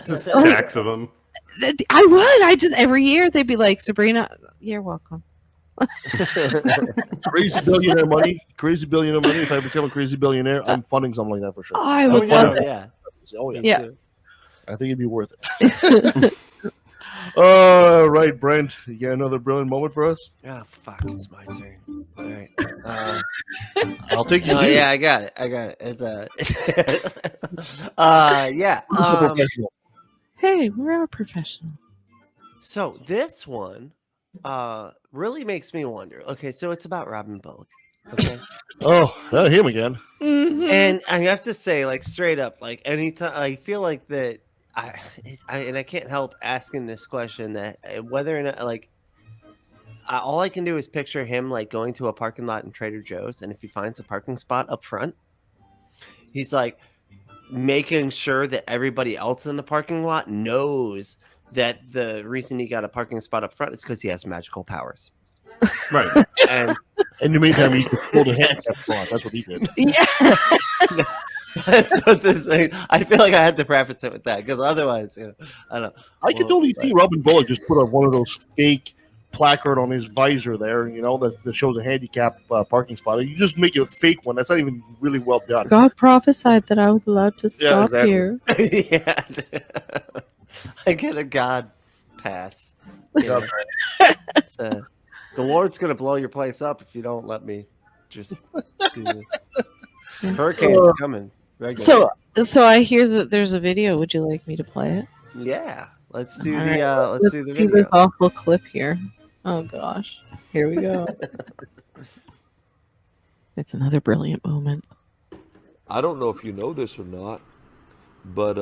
Just stacks of them. I would. I just every year they'd be like, Sabrina, you're welcome. Crazy billionaire money. Crazy billionaire money. If I become a crazy billionaire, I'm funding something like that for sure. I would yeah. love it. Yeah. Oh yeah. Yeah. I think it'd be worth it. All right, Brent, you got another brilliant moment for us? Oh, fuck. It's my turn. All right. I'll take you. Oh, yeah, I got it. It's yeah. Professional. Hey, we're a professional. So this one really makes me wonder. Okay, so it's about Robin Bullock. Okay. Oh, him again. Mhm. And I have to say, like, straight up, like, anytime I feel like that I can't help asking this question, that whether or not, like, all I can do is picture him like going to a parking lot in Trader Joe's, and if he finds a parking spot up front, he's like making sure that everybody else in the parking lot knows that the reason he got a parking spot up front is because he has magical powers. Right. And And you made him eat the pull the handicap spot. That's what he did. Yeah. that's what this thing, I feel like I had to preface it with that, because otherwise, I don't know. I could totally see Robin Bullock just put on one of those fake placard on his visor there, that shows a handicap parking spot. You just make a fake one. That's not even really well done. God prophesied that I was allowed to Yeah, stop exactly. here. Yeah. I get a God pass. Yeah. It's, the Lord's gonna blow your place up if you don't let me just do this. Hurricane's coming. regular. So I hear that there's a video. Would you like me to play it? Yeah, let's do All the right, let's do the see video. this awful clip here. Oh gosh, here we go. It's another brilliant moment. I don't know if you know this or not, but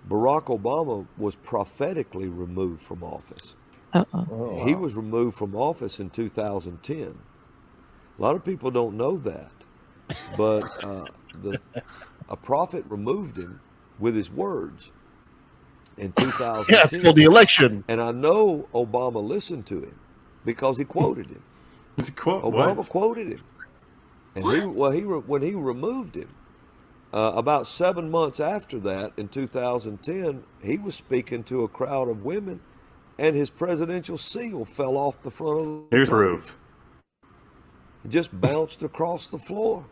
Barack Obama was prophetically removed from office. Uh-oh. Oh, He was removed from office in 2010. A lot of people don't know that, but a prophet removed him with his words in 2010. yeah, it's called the election. And I know Obama listened to him because he quoted him. It's a quote. Obama What? quoted him, and when he removed him, About 7 months after that, in 2010, he was speaking to a crowd of women, and his presidential seal fell off the front of the Here's podium. proof. It just bounced across the floor.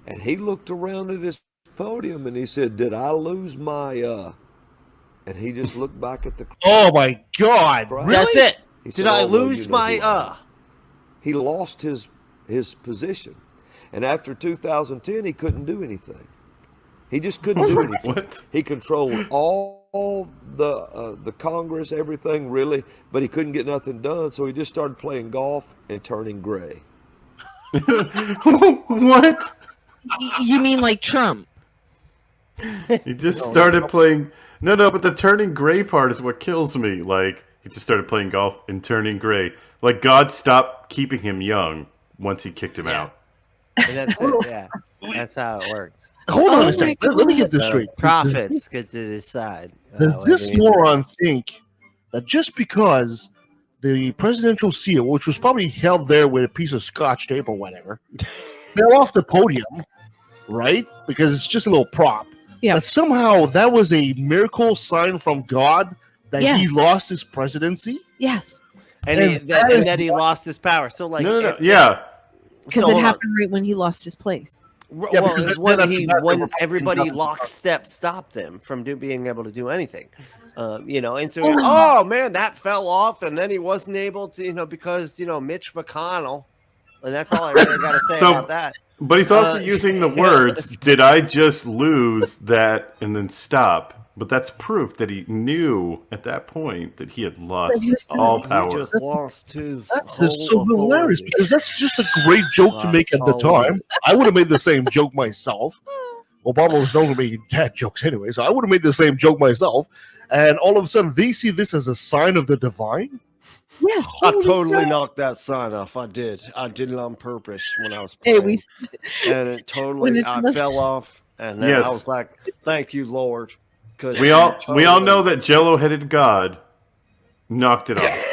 And he looked around at his podium and he said, "Did I lose my And he just looked back at the crowd. Oh my God! Right. Really? That's it. He Did said, I "Oh, well, lose you know my who I am." He lost his position. And after 2010, he couldn't do anything. He just couldn't do anything. What? He controlled all the Congress, everything really, but he couldn't get nothing done. So he just started playing golf and turning gray. What? You mean like Trump? He just started playing. No, but the turning gray part is what kills me. Like, he just started playing golf and turning gray. Like, God stopped keeping him young once he kicked him out. And that's it. Yeah, that's how it works. Hold on Oh a second. my Let me get God. this straight. Prophets get to decide. Does what this they do. moron think that just because the presidential seal, which was probably held there with a piece of scotch tape or whatever, fell off the podium, right? Because it's just a little prop. Yeah. That somehow that was a miracle sign from God that he Yes. lost his presidency? Yes, And, And that is that he lost his power. So like, No. if- Yeah. because so it hold on. happened right when he lost his place. Yeah, Well, because it's then when after that, they were when everybody fucking lockstep stopped them from being able to do anything, and so Oh. oh man, that fell off, and then he wasn't able to, because Mitch McConnell, and that's all I really got to say So- about that. But he's also using the yeah. words, "Did I just lose that?" and then stop. But that's proof that he knew at that point that he had lost all power. He just lost his. That's just so hilarious because that's just a great joke to make at the time. I would have made the same joke myself. Obama was known to make dad jokes anyway, so I would have made the same joke myself. And all of a sudden, they see this as a sign of the divine. Yes, I holy totally crap. knocked that sign off. I did it on purpose when I was Hey, playing, we and it totally it's the- fell off. And then Yes. I was like, "Thank you, Lord." Because We all know that Jello-headed God knocked it off.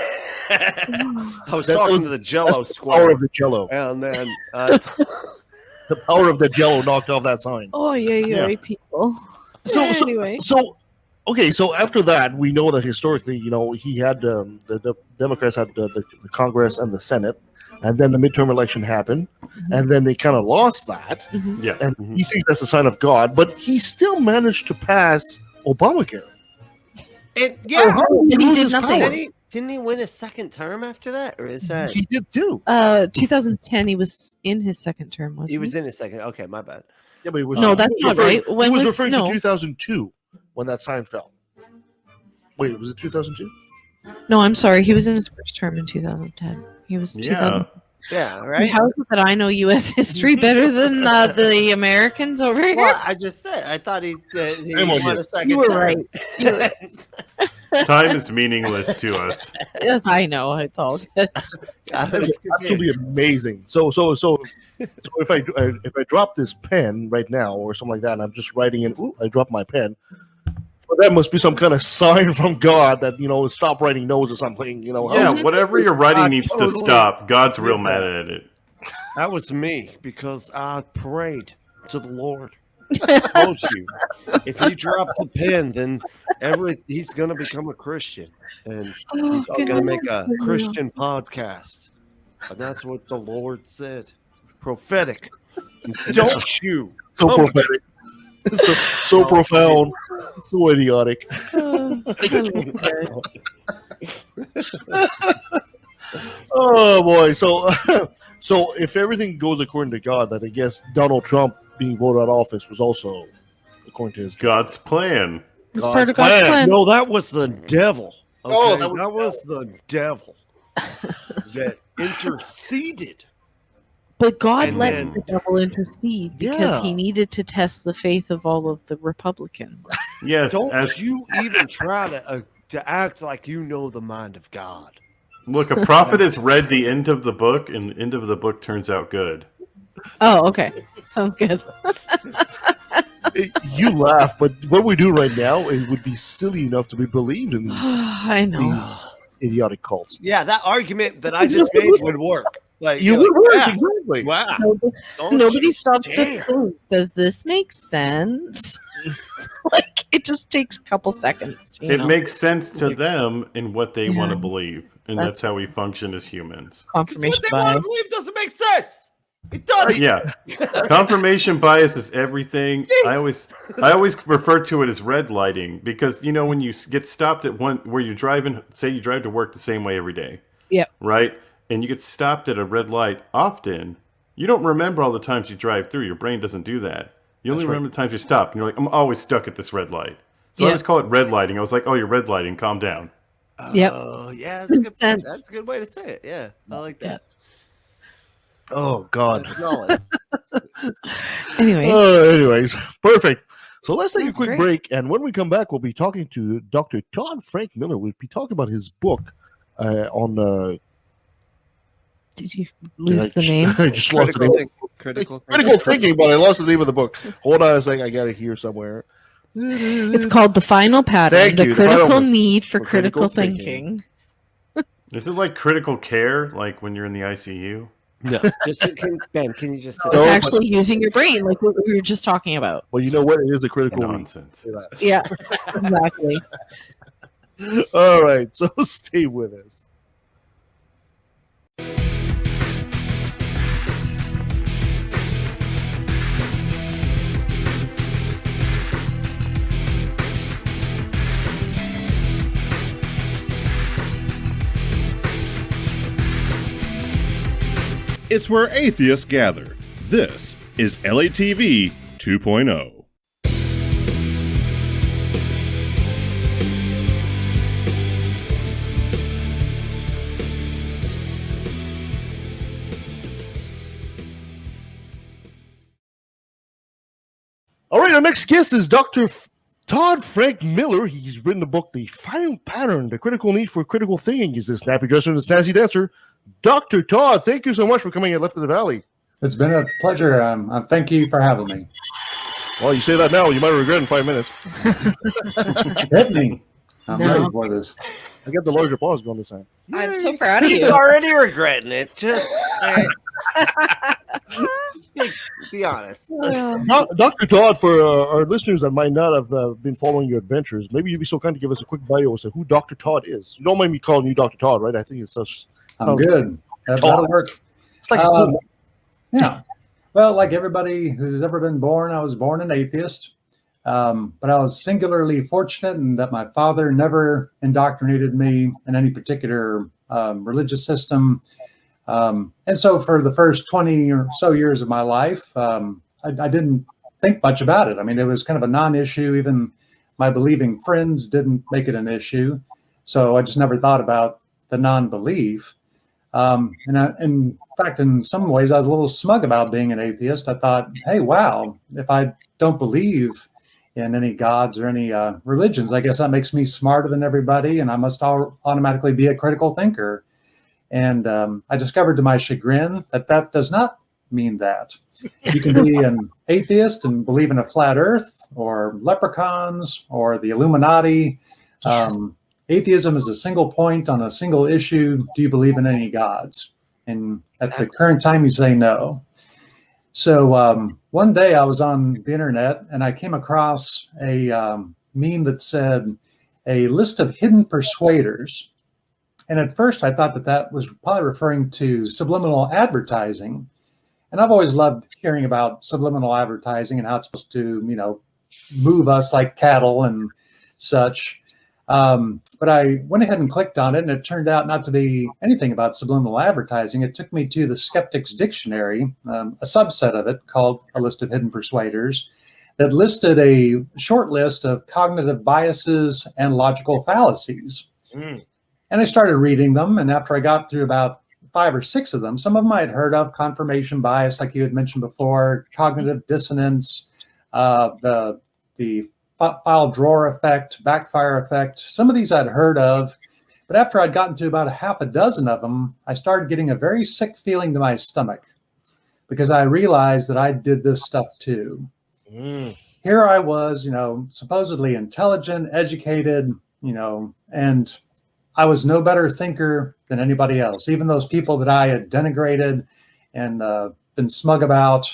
I was That talking was- to the Jello That's the power square, of the Jello. and then The power of the Jello knocked off that sign. Oh yeah, people. So Anyway. Okay, so after that, we know that historically, he had the Democrats had the Congress and the Senate, and then the midterm election happened, and then they kind of lost that, Yeah. and he thinks that's a sign of God, but he still managed to pass Obamacare. and So yeah, how did he And he lose did his nothing. power? didn't he win a second term after that, or is that He did too. 2010, he was in his second term, wasn't he? he was in a second? Okay, my bad. Yeah, but it was No, that's he was not referring- right. When he was was- referring no. to 2002 when that sign fell. Wait, was it 2002? No, I'm sorry. He was in his first term in 2010. He was Yeah. 2000. Yeah, right. How is it that I know U.S. history better than the Americans over here? Well, I just said I thought he Shame on won you. a second You were term. right. You were- Time is meaningless to us. Yes, I know. It's all good. I That's was confused. absolutely amazing. So if I drop this pen right now or something like that, and I'm just writing in, ooh, I dropped my pen. Well, that must be some kind of sign from God that stop writing no's or something. Yeah, whatever you're writing needs to totally stop. God's real did mad that. at it. That was me because I prayed to the Lord. I told you, if he drops a pen, then he's going to become a Christian, and he's going to make a Christian podcast. And that's what the Lord said. Prophetic. Don't you? So Oh, prophetic, so profound, so idiotic. Oh boy! So if everything goes according to God, then I guess Donald Trump being voted out of office was also according to his God's plan. It's part of God's plan. No, that was the devil. Okay? Oh, that was the devil that interceded. But God And let then- the devil intercede because he Yeah. needed to test the faith of all of the Republicans. Yes, Don't as you even try to act like you know the mind of God. look, a prophet has read the end of the book, and the end of the book turns out good. Oh, okay. Sounds good. You laugh, but what we do right now, it would be silly enough to be believed in I know. these idiotic cults. Yeah, that argument that I just made would work. Like You you're would work, yeah, exactly. wow. Nobody stops to damn. think, does this make sense? Like, it just takes a couple seconds. You It know, makes sense to them in what they want to Yeah. believe, and That's that's how we function as humans. Because confirmation what they want to bias. believe doesn't make sense. It doesn't. Yeah, confirmation bias is everything. I always refer to it as red lighting, because you know when you get stopped at one where you're driving, say you drive to work the same way every day, Yep. right? And you get stopped at a red light often, you don't remember all the times you drive through. Your brain doesn't do that. You only remember the times you stop. And you're like, I'm always stuck at this red light. So I Yeah. just call it red lighting. I was like, oh, you're red lighting. Calm down. Yep. Oh, yeah, that's a good point. Sense. That's a good way to say it. Yeah, I like that. Oh God. That's solid. Anyways, Anyways, perfect. So let's take That's a quick great. break, and when we come back, we'll be talking to Dr. Todd Frank Miller. We'll be talking about his book on. did you lose the I name? just lost the Critical name. think- critical Critical thinking, but I lost the name of the book. Hold on a second, I got it here somewhere. It's called The Final Pattern, Thank The you, The Critical Final- Need for for Critical Critical Thinking. Is it like critical care, like when you're in the ICU? No, just Ben. Can you just sit It's No, down? actually using your brain, like what we were just talking about. Well, you know what? It is a critical need. Nonsense. Yeah, exactly. All right, so stay with us. It's where atheists gather. This is LATV 2.0. All right, our next guest is Dr. Todd Frank Miller. He's written the book, The Final Pattern, The Critical Need for Critical Thinking. He's a snappy dresser and a snazzy dancer. Dr. Todd, thank you so much for coming at Left of the Valley. It's been a pleasure. Thank you for having me. Well, you say that now, you might regret in 5 minutes. Hit me. I'm No. ready for this. I got the large applause going this time. I'm so proud of He's you. already regretting it. Just be honest. Dr. Todd, for our listeners that might not have been following your adventures, maybe you'd be so kind to give us a quick bio as to who Dr. Todd is. You don't mind me calling you Dr. Todd, right? I think it's such. I'm good. That'll work. It's like a cool. Yeah. Well, like everybody who's ever been born, I was born an atheist. But I was singularly fortunate in that my father never indoctrinated me in any particular religious system. And so for the first 20 or so years of my life, I didn't think much about it. I mean, it was kind of a non-issue. Even my believing friends didn't make it an issue. So I just never thought about the non-belief. In fact, in some ways, I was a little smug about being an atheist. I thought, hey, wow, if I don't believe in any gods or any religions, I guess that makes me smarter than everybody, and I must automatically be a critical thinker. And I discovered to my chagrin that that does not mean that. You can be an atheist and believe in a flat earth or leprechauns or the Illuminati. Yes. Atheism is a single point on a single issue. Do you believe in any gods? And at the current time, you say no. So one day I was on the internet and I came across a meme that said, a list of hidden persuaders. And at first I thought that that was probably referring to subliminal advertising. And I've always loved hearing about subliminal advertising and how it's supposed to, you know, move us like cattle and such. But I went ahead and clicked on it, and it turned out not to be anything about subliminal advertising. It took me to the Skeptic's Dictionary, a subset of it called A List of Hidden Persuaders, that listed a short list of cognitive biases and logical fallacies. And I started reading them, and after I got through about 5 or 6 of them, some of them I had heard of: confirmation bias, like you had mentioned before, cognitive dissonance, the file drawer effect, backfire effect. Some of these I'd heard of, but after I'd gotten to about 6 of them, I started getting a very sick feeling to my stomach because I realized that I did this stuff too. Here I was, you know, supposedly intelligent, educated, you know, and I was no better thinker than anybody else. Even those people that I had denigrated and been smug about,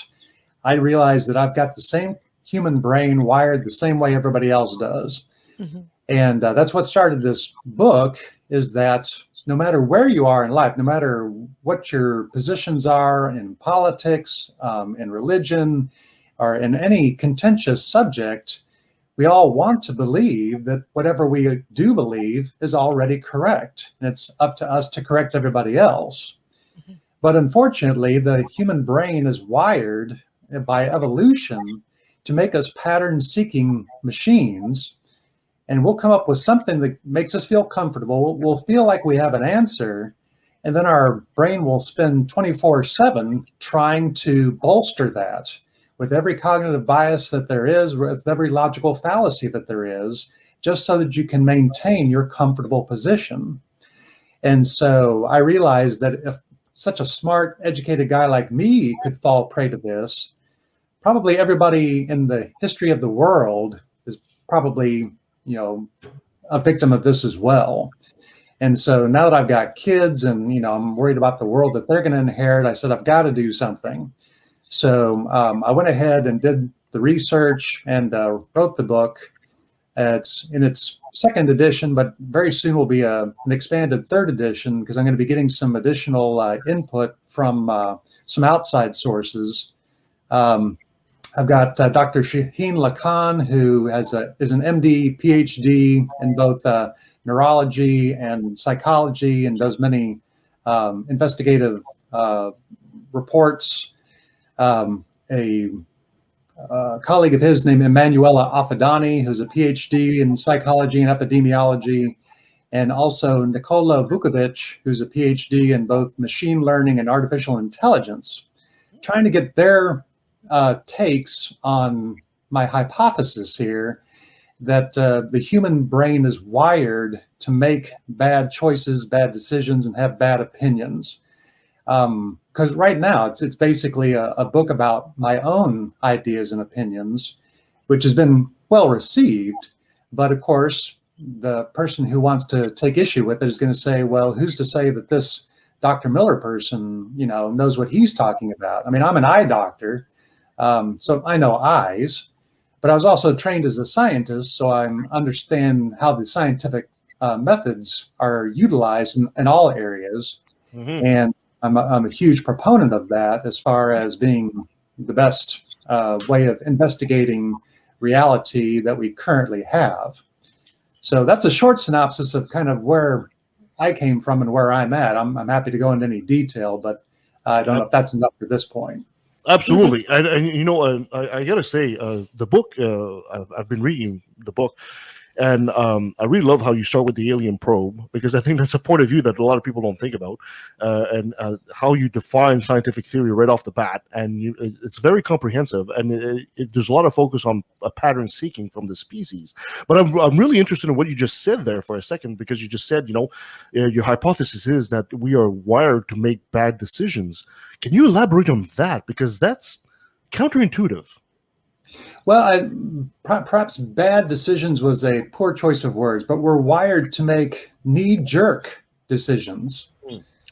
I realized that I've got the same human brain wired the same way everybody else does. Mm-hmm. And that's what started this book, is that no matter where you are in life, no matter what your positions are in politics, in religion, or in any contentious subject, we all want to believe that whatever we do believe is already correct. And it's up to us to correct everybody else. Mm-hmm. But unfortunately, the human brain is wired by evolution to make us pattern-seeking machines. And we'll come up with something that makes us feel comfortable. We'll feel like we have an answer. And then our brain will spend 24/7 trying to bolster that with every cognitive bias that there is, with every logical fallacy that there is, just so that you can maintain your comfortable position. And so I realized that if such a smart, educated guy like me could fall prey to this, probably everybody in the history of the world is probably, a victim of this as well. And so now that I've got kids and, I'm worried about the world that they're going to inherit, I said, I've got to do something. So I went ahead and did the research and wrote the book. It's in its second edition, but very soon will be an expanded third edition, because I'm going to be getting some additional input from some outside sources. I've got Dr. Shaheen Lakan, who is an MD, PhD in both neurology and psychology, and does many investigative reports. A colleague of his named Emanuela Afadani, who's a PhD in psychology and epidemiology, and also Nikola Vukovic, who's a PhD in both machine learning and artificial intelligence, trying to get their takes on my hypothesis here that the human brain is wired to make bad choices, bad decisions, and have bad opinions. Because right now it's basically a book about my own ideas and opinions, which has been well received. But of course, the person who wants to take issue with it is going to say, well, who's to say that this Dr. Miller person, knows what he's talking about? I mean, I'm an eye doctor, so I know eyes, but I was also trained as a scientist, so I understand how the scientific methods are utilized in all areas. Mm-hmm. And I'm a huge proponent of that as far as being the best way of investigating reality that we currently have. So that's a short synopsis of kind of where I came from and where I'm at. I'm happy to go into any detail, but I don't know if that's enough at this point. Absolutely. And I got to say, the book, I've been reading the book, and I really love how you start with the alien probe, because I think that's a point of view that a lot of people don't think about, and how you define scientific theory right off the bat. And it's very comprehensive, and there's a lot of focus on a pattern seeking from the species. But I'm really interested in what you just said there for a second, because you just said, your hypothesis is that we are wired to make bad decisions. Can you elaborate on that? Because that's counterintuitive. Well, perhaps bad decisions was a poor choice of words, but we're wired to make knee-jerk decisions.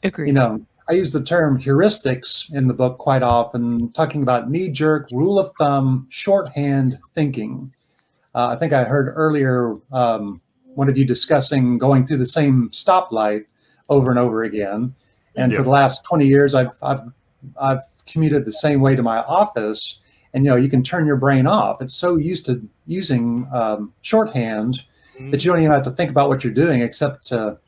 Agreed. I use the term heuristics in the book quite often, talking about knee-jerk, rule of thumb, shorthand thinking. I think I heard earlier one of you discussing going through the same stoplight over and over again. And for the last 20 years, I've commuted the same way to my office. And, you can turn your brain off. It's so used to using shorthand that you don't even have to think about what you're doing, except to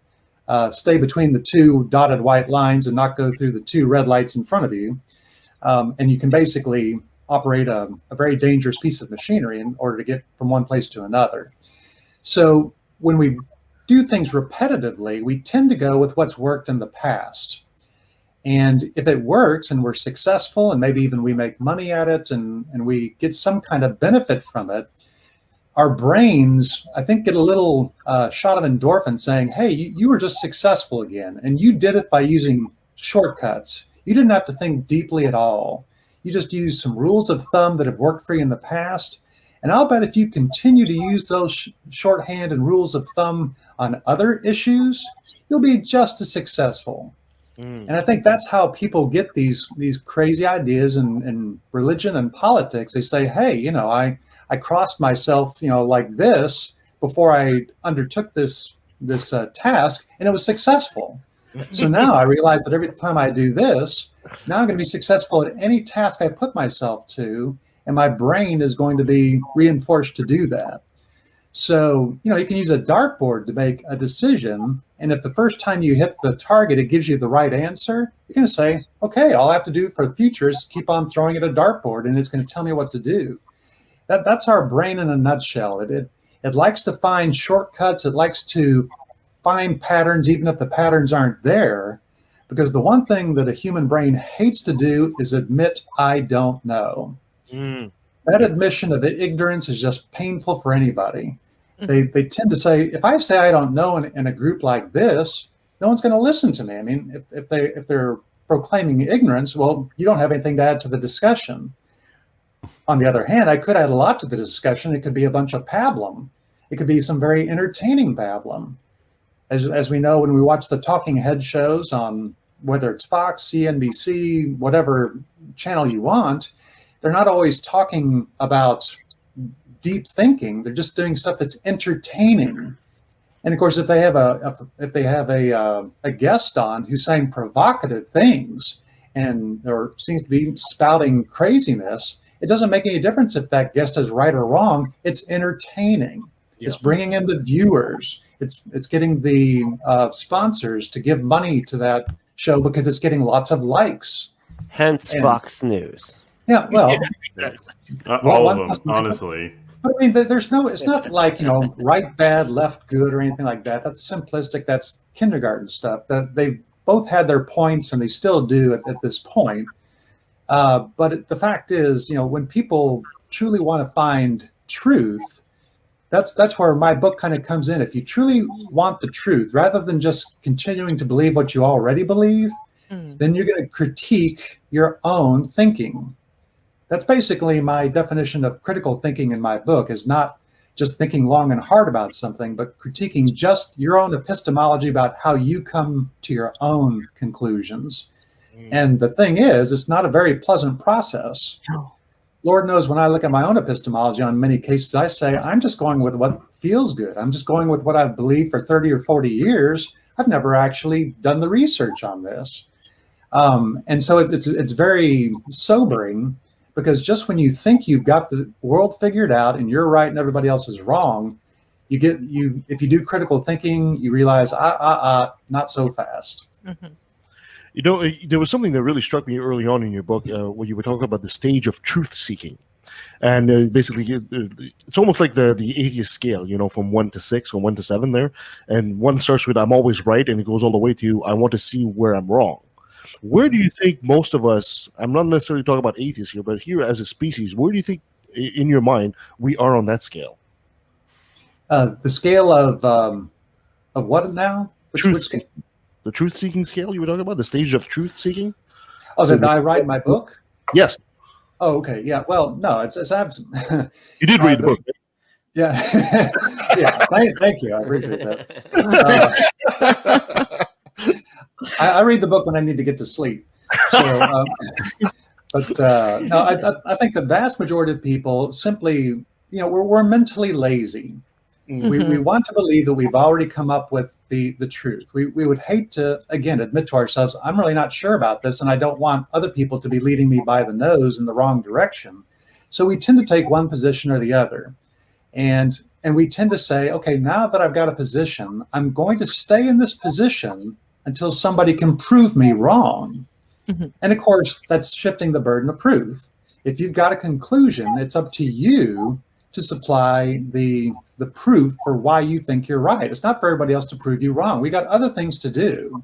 stay between the two dotted white lines and not go through the two red lights in front of you. And you can basically operate a very dangerous piece of machinery in order to get from one place to another. So when we do things repetitively, we tend to go with what's worked in the past. And if it works and we're successful and maybe even we make money at it and we get some kind of benefit from it, our brains, I think, get a little shot of endorphin saying, hey, you were just successful again. And you did it by using shortcuts. You didn't have to think deeply at all. You just used some rules of thumb that have worked for you in the past. And I'll bet if you continue to use those shorthand and rules of thumb on other issues, you'll be just as successful. And I think that's how people get these crazy ideas in religion and politics. They say, hey, you know, I crossed myself, you know, like this before I undertook this task, and it was successful. So now I realize that every time I do this, now I'm going to be successful at any task I put myself to, and my brain is going to be reinforced to do that. So, you know, you can use a dartboard to make a decision, and if the first time you hit the target, it gives you the right answer, you're going to say, okay, all I have to do for the future is keep on throwing at a dartboard, and it's going to tell me what to do. That's our brain in a nutshell. It likes to find shortcuts. It likes to find patterns, even if the patterns aren't there, because the one thing that a human brain hates to do is admit, I don't know. That admission of ignorance is just painful for anybody. They tend to say, if I say I don't know in a group like this, no one's going to listen to me. I mean, if they're proclaiming ignorance, well, you don't have anything to add to the discussion. On the other hand, I could add a lot to the discussion. It could be a bunch of pablum. It could be some very entertaining pablum. As we know, when we watch the talking head shows on whether it's Fox, CNBC, whatever channel you want, they're not always talking about deep thinking. They're just doing stuff that's entertaining. And of course, if they have a guest on who's saying provocative things or seems to be spouting craziness, it doesn't make any difference if that guest is right or wrong. It's entertaining. Yeah. It's bringing in the viewers. It's getting the sponsors to give money to that show because it's getting lots of likes. Hence Fox News. Yeah, well, all of them, honestly. But I mean, it's not like, you know, right bad, left good, or anything like that. That's simplistic. That's kindergarten stuff. That they both had their points, and they still do at this point. But the fact is, you know, when people truly want to find truth, that's where my book kind of comes in. If you truly want the truth, rather than just continuing to believe what you already believe, then you're going to critique your own thinking. That's basically my definition of critical thinking in my book, is not just thinking long and hard about something, but critiquing just your own epistemology about how you come to your own conclusions. And the thing is, it's not a very pleasant process. No. Lord knows when I look at my own epistemology on many cases, I say, I'm just going with what feels good. I'm just going with what I've believed for 30 or 40 years. I've never actually done the research on this. And so it's very sobering, because just when you think you've got the world figured out and you're right and everybody else is wrong, if you do critical thinking, you realize, not so fast. Mm-hmm. You know, there was something that really struck me early on in your book when you were talking about the stage of truth seeking. And basically, it's almost like the atheist scale, you know, from 1 to 6 or 1 to 7 there. And 1 starts with, I'm always right, and it goes all the way to, I want to see where I'm wrong. Where do you think most of us, I'm not necessarily talking about atheists here, but here as a species, where do you think, in your mind, we are on that scale? The scale of what now? Which scale? The truth-seeking scale you were talking about? The stage of truth-seeking? Oh, did I write my book? Yes. Oh, okay. Yeah. Well, no, it's you did read the book. Yeah. Yeah. Thank you. I appreciate that. I read the book when I need to get to sleep. So, no, I think the vast majority of people simply, you know, we're mentally lazy. Mm-hmm. We want to believe that we've already come up with the truth. We would hate to, again, admit to ourselves, I'm really not sure about this, and I don't want other people to be leading me by the nose in the wrong direction. So we tend to take one position or the other. And we tend to say, okay, now that I've got a position, I'm going to stay in this position until somebody can prove me wrong. Mm-hmm. And of course, that's shifting the burden of proof. If you've got a conclusion, it's up to you to supply the proof for why you think you're right. It's not for everybody else to prove you wrong. We got other things to do.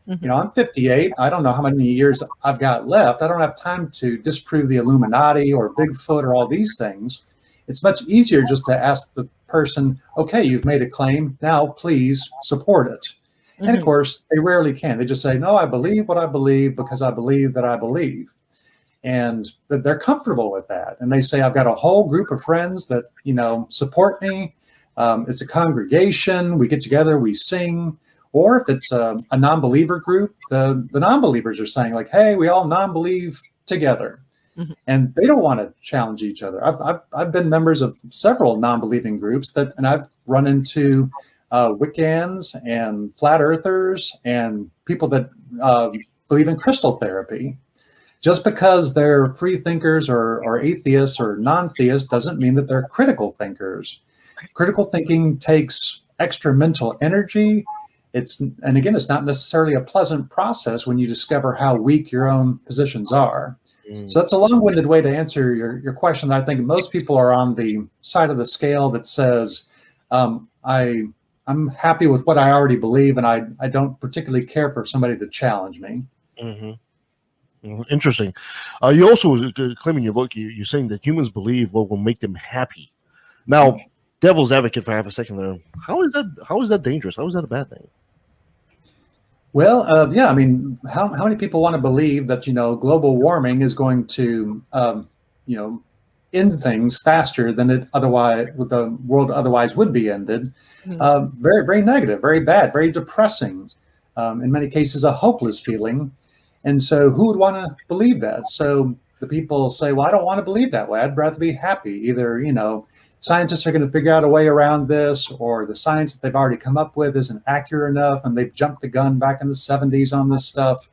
Mm-hmm. You know, I'm 58. I don't know how many years I've got left. I don't have time to disprove the Illuminati or Bigfoot or all these things. It's much easier just to ask the person, okay, you've made a claim. Now, please support it. Mm-hmm. And of course, they rarely can. They just say, no, I believe what I believe because I believe that I believe. and that they're comfortable with that. And they say, I've got a whole group of friends that, support me. It's a congregation. We get together, we sing. Or if it's a non-believer group, the non-believers are saying like, hey, we all non-believe together. And they don't want to challenge each other. I've been members of several non-believing groups and I've run into Wiccans and flat earthers and people that believe in crystal therapy. Just because they're free thinkers or atheists or non-theists doesn't mean that they're critical thinkers. Critical thinking takes extra mental energy. And again, it's not necessarily a pleasant process when you discover how weak your own positions are. So that's a long-winded way to answer your question. I think most people are on the side of the scale that says, I'm happy with what I already believe, and I don't particularly care for somebody to challenge me. Interesting. You also claim in your book, you're saying that humans believe what will make them happy. Now, devil's advocate for half a second there. How is that dangerous? How is that a bad thing? Well, yeah, I mean, how many people want to believe that, global warming is going to, end things faster than the world otherwise would be ended? Very, very negative, very bad, very depressing, in many cases, a hopeless feeling. And so who would want to believe that? So the people say, well, I don't want to believe that way. I'd rather be happy. Either, scientists are going to figure out a way around this, or the science that they've already come up with isn't accurate enough, and they've jumped the gun back in the 70s on this stuff.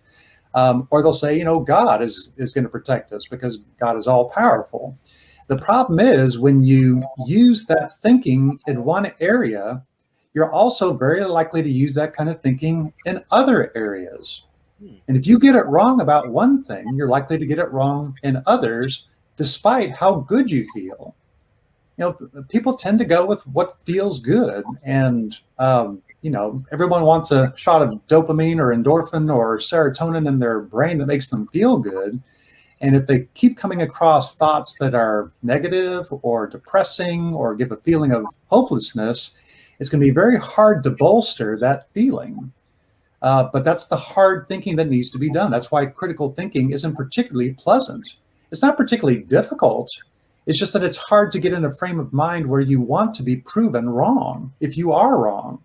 Or they'll say, God is going to protect us because God is all powerful. The problem is when you use that thinking in one area, you're also very likely to use that kind of thinking in other areas. And if you get it wrong about one thing, you're likely to get it wrong in others, despite how good you feel. People tend to go with what feels good. And, everyone wants a shot of dopamine or endorphin or serotonin in their brain that makes them feel good. And if they keep coming across thoughts that are negative or depressing or give a feeling of hopelessness, it's going to be very hard to bolster that feeling. But that's the hard thinking that needs to be done. That's why critical thinking isn't particularly pleasant. It's not particularly difficult. It's just that it's hard to get in a frame of mind where you want to be proven wrong if you are wrong.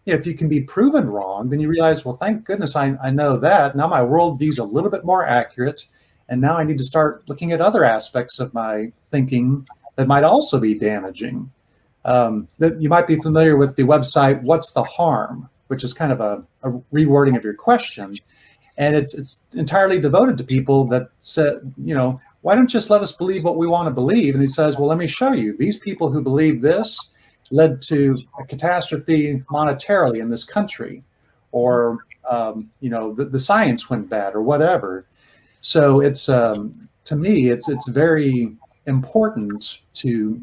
If you can be proven wrong, then you realize, well, thank goodness I know that. Now my worldview's a little bit more accurate. And now I need to start looking at other aspects of my thinking that might also be damaging. That you might be familiar with the website, What's the Harm? Which is kind of a rewording of your question. And it's entirely devoted to people that said, why don't you just let us believe what we want to believe? And he says, well, let me show you. These people who believe this led to a catastrophe monetarily in this country, or, the science went bad or whatever. So it's, to me, it's very important to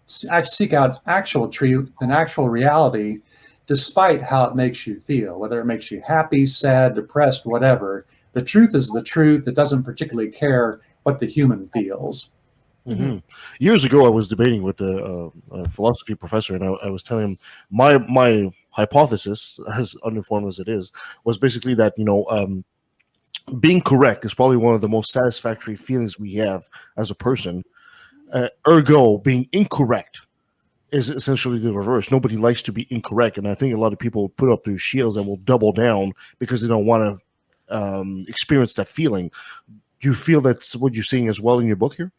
seek out actual truth and actual reality, despite how it makes you feel, whether it makes you happy, sad, depressed, whatever. The truth is the truth. It doesn't particularly care what the human feels. Years ago, I was debating with a philosophy professor, and I was telling him my hypothesis, as uninformed as it is, was basically that being correct is probably one of the most satisfactory feelings we have as a person. Ergo, being incorrect is essentially the reverse. Nobody likes to be incorrect, and I think a lot of people put up their shields and will double down because they don't want to experience that feeling. Do you feel that's what you're seeing as well in your book here?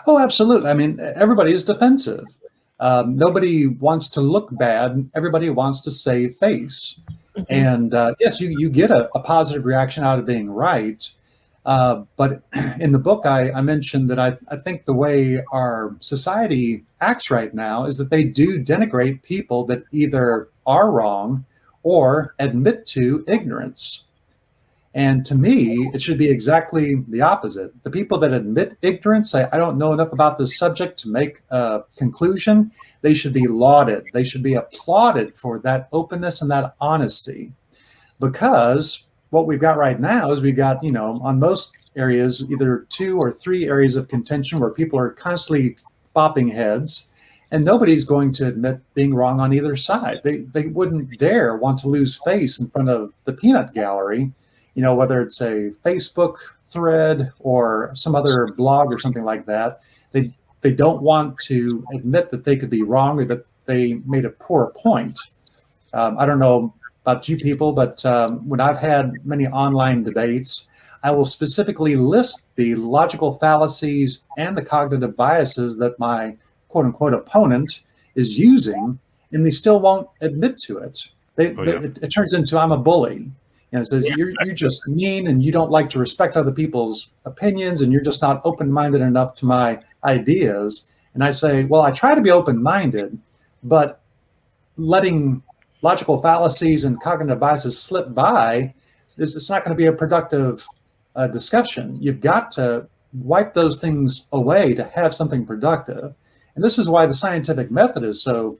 Oh, absolutely. I mean, everybody is defensive. Nobody wants to look bad. Everybody wants to save face. And yes, you get a positive reaction out of being right. But in the book, I mentioned that I think the way our society acts right now is that they do denigrate people that either are wrong or admit to ignorance. And to me, it should be exactly the opposite. The people that admit ignorance, say, I don't know enough about this subject to make a conclusion, they should be lauded. They should be applauded for that openness and that honesty. Because what we've got right now is we've got, on most areas, either 2 or 3 areas of contention where people are constantly bopping heads, and nobody's going to admit being wrong on either side. They wouldn't dare want to lose face in front of the peanut gallery whether it's a Facebook thread or some other blog or something like that, they don't want to admit that they could be wrong or that they made a poor point. I don't know about you people, but when I've had many online debates, I will specifically list the logical fallacies and the cognitive biases that my quote unquote opponent is using, and they still won't admit to it. It turns into, I'm a bully. It says you're just mean and you don't like to respect other people's opinions and you're just not open-minded enough to my ideas. And I say, well, I try to be open-minded, but letting logical fallacies and cognitive biases slip by, it's not going to be a productive discussion. You've got to wipe those things away to have something productive. And this is why the scientific method is so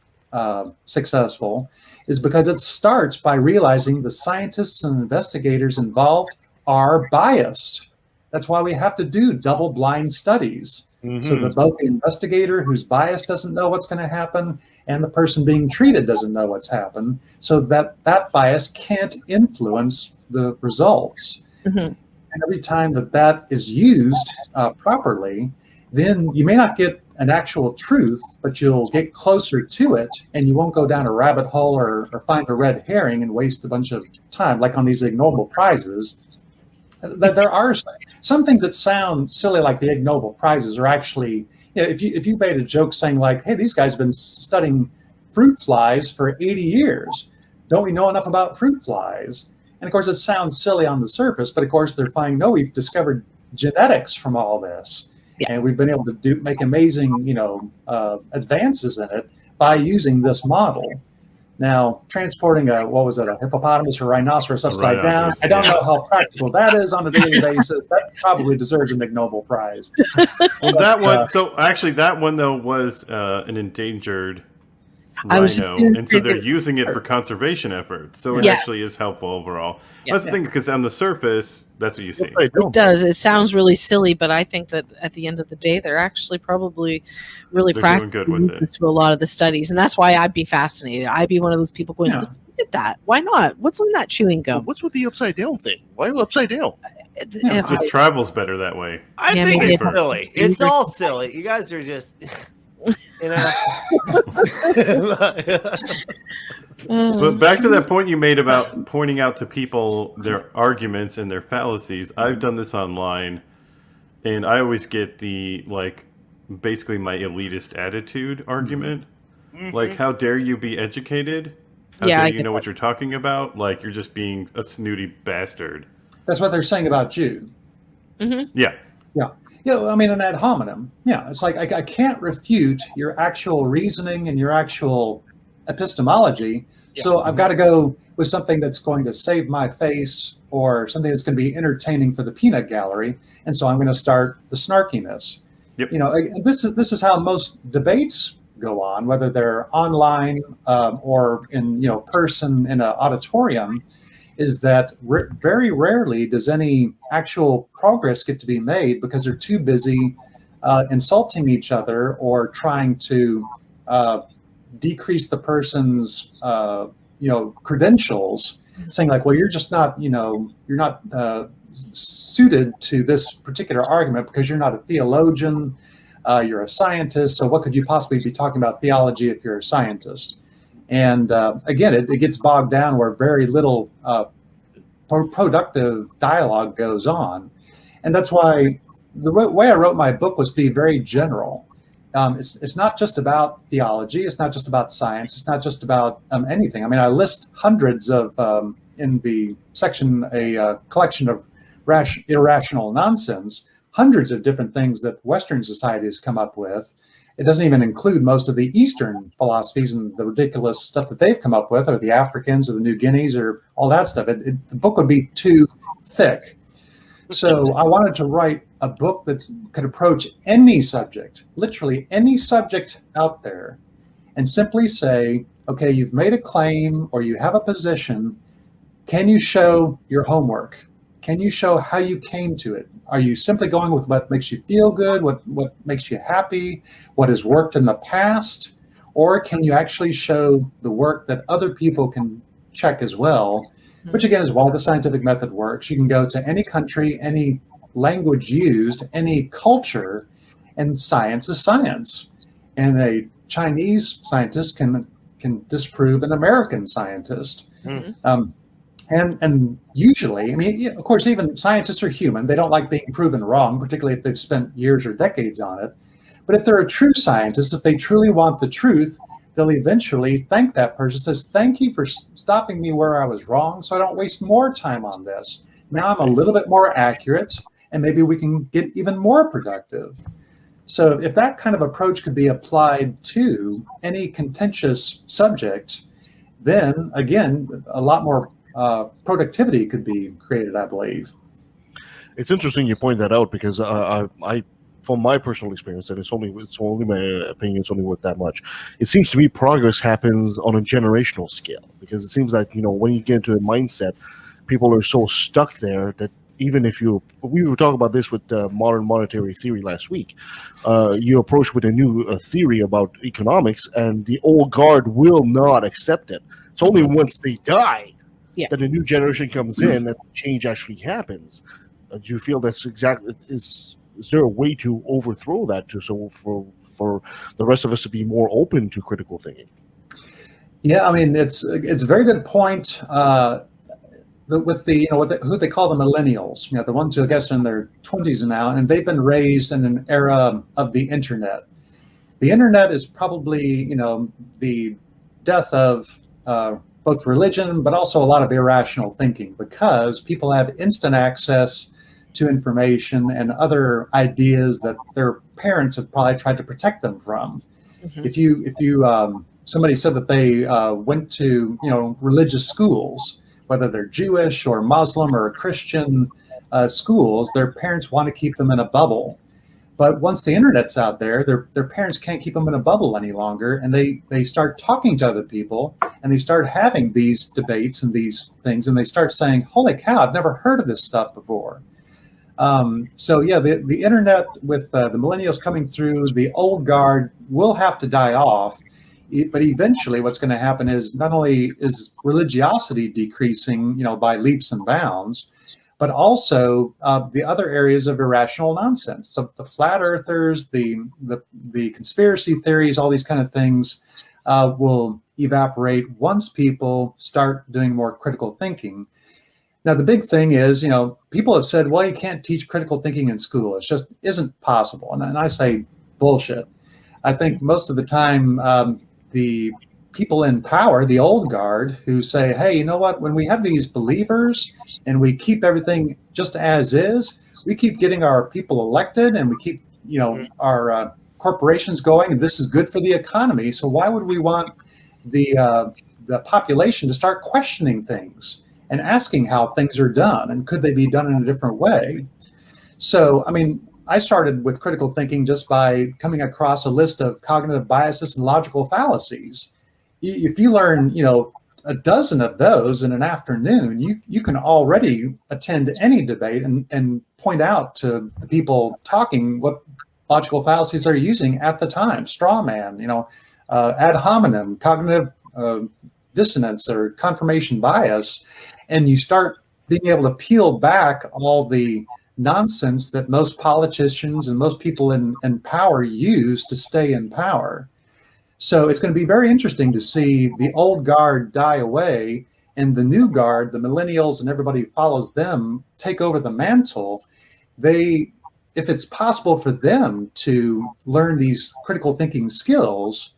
successful, is because it starts by realizing the scientists and investigators involved are biased. That's why we have to do double-blind studies, so that both the investigator who's biased doesn't know what's going to happen and the person being treated doesn't know what's happened, so that bias can't influence the results. And every time that is used properly, then you may not get an actual truth, but you'll get closer to it and you won't go down a rabbit hole or find a red herring and waste a bunch of time, like on these Ig Nobel prizes. There are some things that sound silly, like the Ig Nobel prizes are actually, if you made a joke saying like, hey, these guys have been studying fruit flies for 80 years. Don't we know enough about fruit flies? And of course, it sounds silly on the surface, but of course they're finding, no, we've discovered genetics from all this. And we've been able to make amazing, advances in it by using this model. Now, transporting a hippopotamus or rhinoceros upside down, I don't know how practical that is on a daily basis. That probably deserves an Ig Nobel Prize. Well, that one though was an endangered rhino, and so they're using it for conservation efforts. So it actually is helpful overall. That's the thing, because on the surface, that's what you see. It does. It sounds really silly, but I think that at the end of the day, they're actually probably really practical to a lot of the studies, and that's why I'd be fascinated. I'd be one of those people going, "Let's look at that. Why not? What's on that chewing gum? What's with the upside down thing? Why upside down? It just travels better that way. I think it's silly. It's all silly. You guys are just, But back to that point you made about pointing out to people their arguments and their fallacies. I've done this online, and I always get the, basically my elitist attitude argument. Like, how dare you be educated? How dare you know what you're talking about? Like, you're just being a snooty bastard. That's what they're saying about you. Yeah. I mean, an ad hominem. Yeah, it's like I can't refute your actual reasoning and your actual epistemology. So I've got to go with something that's going to save my face or something that's going to be entertaining for the peanut gallery. And so I'm going to start the snarkiness. This is how most debates go on, whether they're online or in person in an auditorium. Is that very rarely does any actual progress get to be made because they're too busy insulting each other or trying to decrease the person's credentials, saying like, well, you're just not you're not suited to this particular argument because you're not a theologian, you're a scientist, so what could you possibly be talking about theology if you're a scientist? And again, it gets bogged down where very little productive dialogue goes on. And that's why the way I wrote my book was to be very general. It's not just about theology. It's not just about science. It's not just about anything. I mean, I list hundreds of, in the section, a collection of irrational nonsense, hundreds of different things that Western society has come up with. It doesn't even include most of the Eastern philosophies and the ridiculous stuff that they've come up with, or the Africans or the New Guineas or all that stuff. The book would be too thick. So I wanted to write a book that could approach any subject, literally any subject out there, and simply say, okay, you've made a claim or you have a position. Can you show your homework? Can you show how you came to it? Are you simply going with what makes you feel good, what makes you happy, what has worked in the past? Or can you actually show the work that other people can check as well which again is why the scientific method works. You can go to any country, any language used, any culture, and science is science. And a Chinese scientist can disprove an American scientist. And usually, I mean, of course, even scientists are human. They don't like being proven wrong, particularly if they've spent years or decades on it. But if they're a true scientist, if they truly want the truth, they'll eventually thank that person, says, thank you for stopping me where I was wrong, so I don't waste more time on this. Now I'm a little bit more accurate, and maybe we can get even more productive. So if that kind of approach could be applied to any contentious subject, then again, a lot more productivity could be created, I believe. It's interesting you point that out, because I from my personal experience, and it's only my opinion, it's only worth that much. It seems to me progress happens on a generational scale, because it seems like, when you get into a mindset, people are so stuck there that even if we were talking about this with modern monetary theory last week, you approach with a new theory about economics, and the old guard will not accept it. It's only once they die that a new generation comes in that change actually happens. Do you feel that's exactly is there a way to overthrow that for the rest of us to be more open to critical thinking? Yeah, I mean, it's a very good point. With who they call the millennials, the ones who I guess are in their 20s now, and they've been raised in an era of the internet. The internet is probably the death of both religion, but also a lot of irrational thinking, because people have instant access to information and other ideas that their parents have probably tried to protect them from. If you somebody said that they went to religious schools, whether they're Jewish or Muslim or Christian schools, their parents want to keep them in a bubble. But once the internet's out there, their parents can't keep them in a bubble any longer, and they start talking to other people, and they start having these debates and these things, and they start saying, holy cow, I've never heard of this stuff before. So yeah, the internet with the millennials coming through, the old guard will have to die off. But eventually what's going to happen is not only is religiosity decreasing, by leaps and bounds, but also the other areas of irrational nonsense, the flat earthers, the conspiracy theories, all these kind of things will evaporate once people start doing more critical thinking. Now, the big thing is, people have said, well, you can't teach critical thinking in school. It just isn't possible. And I say bullshit. I think most of the time, the people in power, the old guard, who say, hey, you know what, when we have these believers and we keep everything just as is, we keep getting our people elected, and we keep, our corporations going, and this is good for the economy. So why would we want the population to start questioning things and asking how things are done, and could they be done in a different way? So, I mean, I started with critical thinking just by coming across a list of cognitive biases and logical fallacies. If you learn, a dozen of those in an afternoon, you can already attend any debate and point out to the people talking what logical fallacies they're using at the time. Straw man, ad hominem, cognitive dissonance, or confirmation bias. And you start being able to peel back all the nonsense that most politicians and most people in power use to stay in power. So it's going to be very interesting to see the old guard die away and the new guard, the millennials and everybody who follows them, take over the mantle. If it's possible for them to learn these critical thinking skills,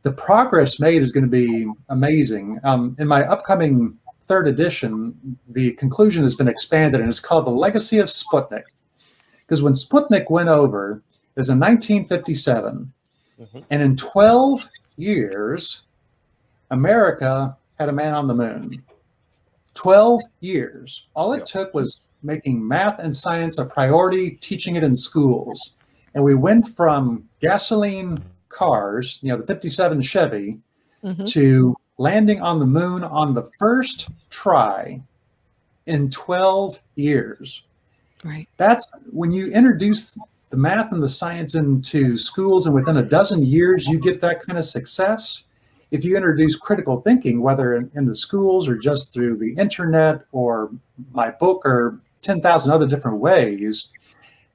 the progress made is going to be amazing. In my upcoming third edition, the conclusion has been expanded, and it's called The Legacy of Sputnik. Because when Sputnik went over, it was in 1957, and in 12 years, America had a man on the moon. 12 years. All it took was making math and science a priority, teaching it in schools. And we went from gasoline cars, the 57 Chevy, to landing on the moon on the first try in 12 years. Right. That's when you introduce the math and the science into schools, and within a dozen years, you get that kind of success. if you introduce critical thinking, whether in the schools or just through the internet or my book or 10,000 other different ways,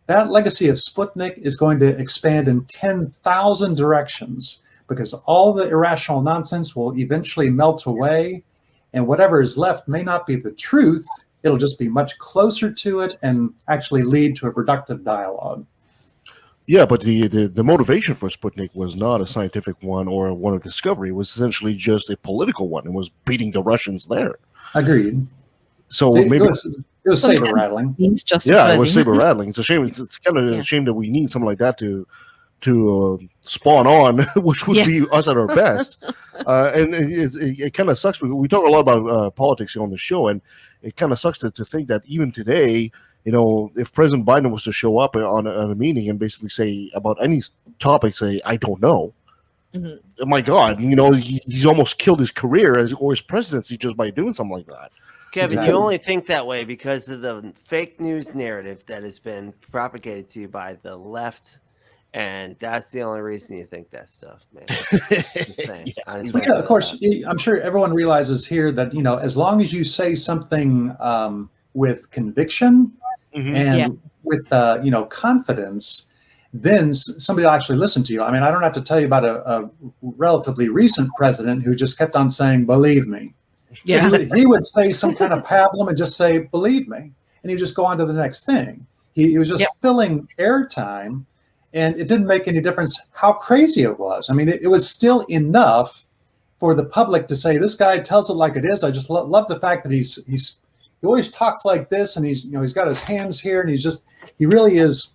that legacy of Sputnik is going to expand in 10,000 directions, because all the irrational nonsense will eventually melt away, and whatever is left may not be the truth. It'll just be much closer to it and actually lead to a productive dialogue. Yeah, but the motivation for Sputnik was not a scientific one or one of discovery. It was essentially just a political one. It was beating the Russians there. Agreed. So It maybe was saber rattling. yeah, it was saber rattling. It's a shame. It's kind of a shame that we need something like that to spawn on, which would be us at our best. And it kind of sucks because we talk a lot about politics on the show, and it kind of sucks to think that even today, you know, if President Biden was to show up on a meeting and basically say about any topic, say, I don't know. Oh my God, you know, he's almost killed his career or his presidency just by doing something like that. Kevin, you only think that way because of the fake news narrative that has been propagated to you by the left. And that's the only reason you think that stuff, man. Just saying. Yeah, of course, I'm sure everyone realizes here that, you know, as long as you say something with conviction and with, you know, confidence, then somebody will actually listen to you. I mean, I don't have to tell you about a relatively recent president who just kept on saying, believe me. Yeah. He would say some kind of pablum and just say, believe me. And he'd just go on to the next thing. He was just filling airtime. And it didn't make any difference how crazy it was. I mean, it was still enough for the public to say, this guy tells it like it is. I just love the fact that he always talks like this, and he's got his hands here, and he really is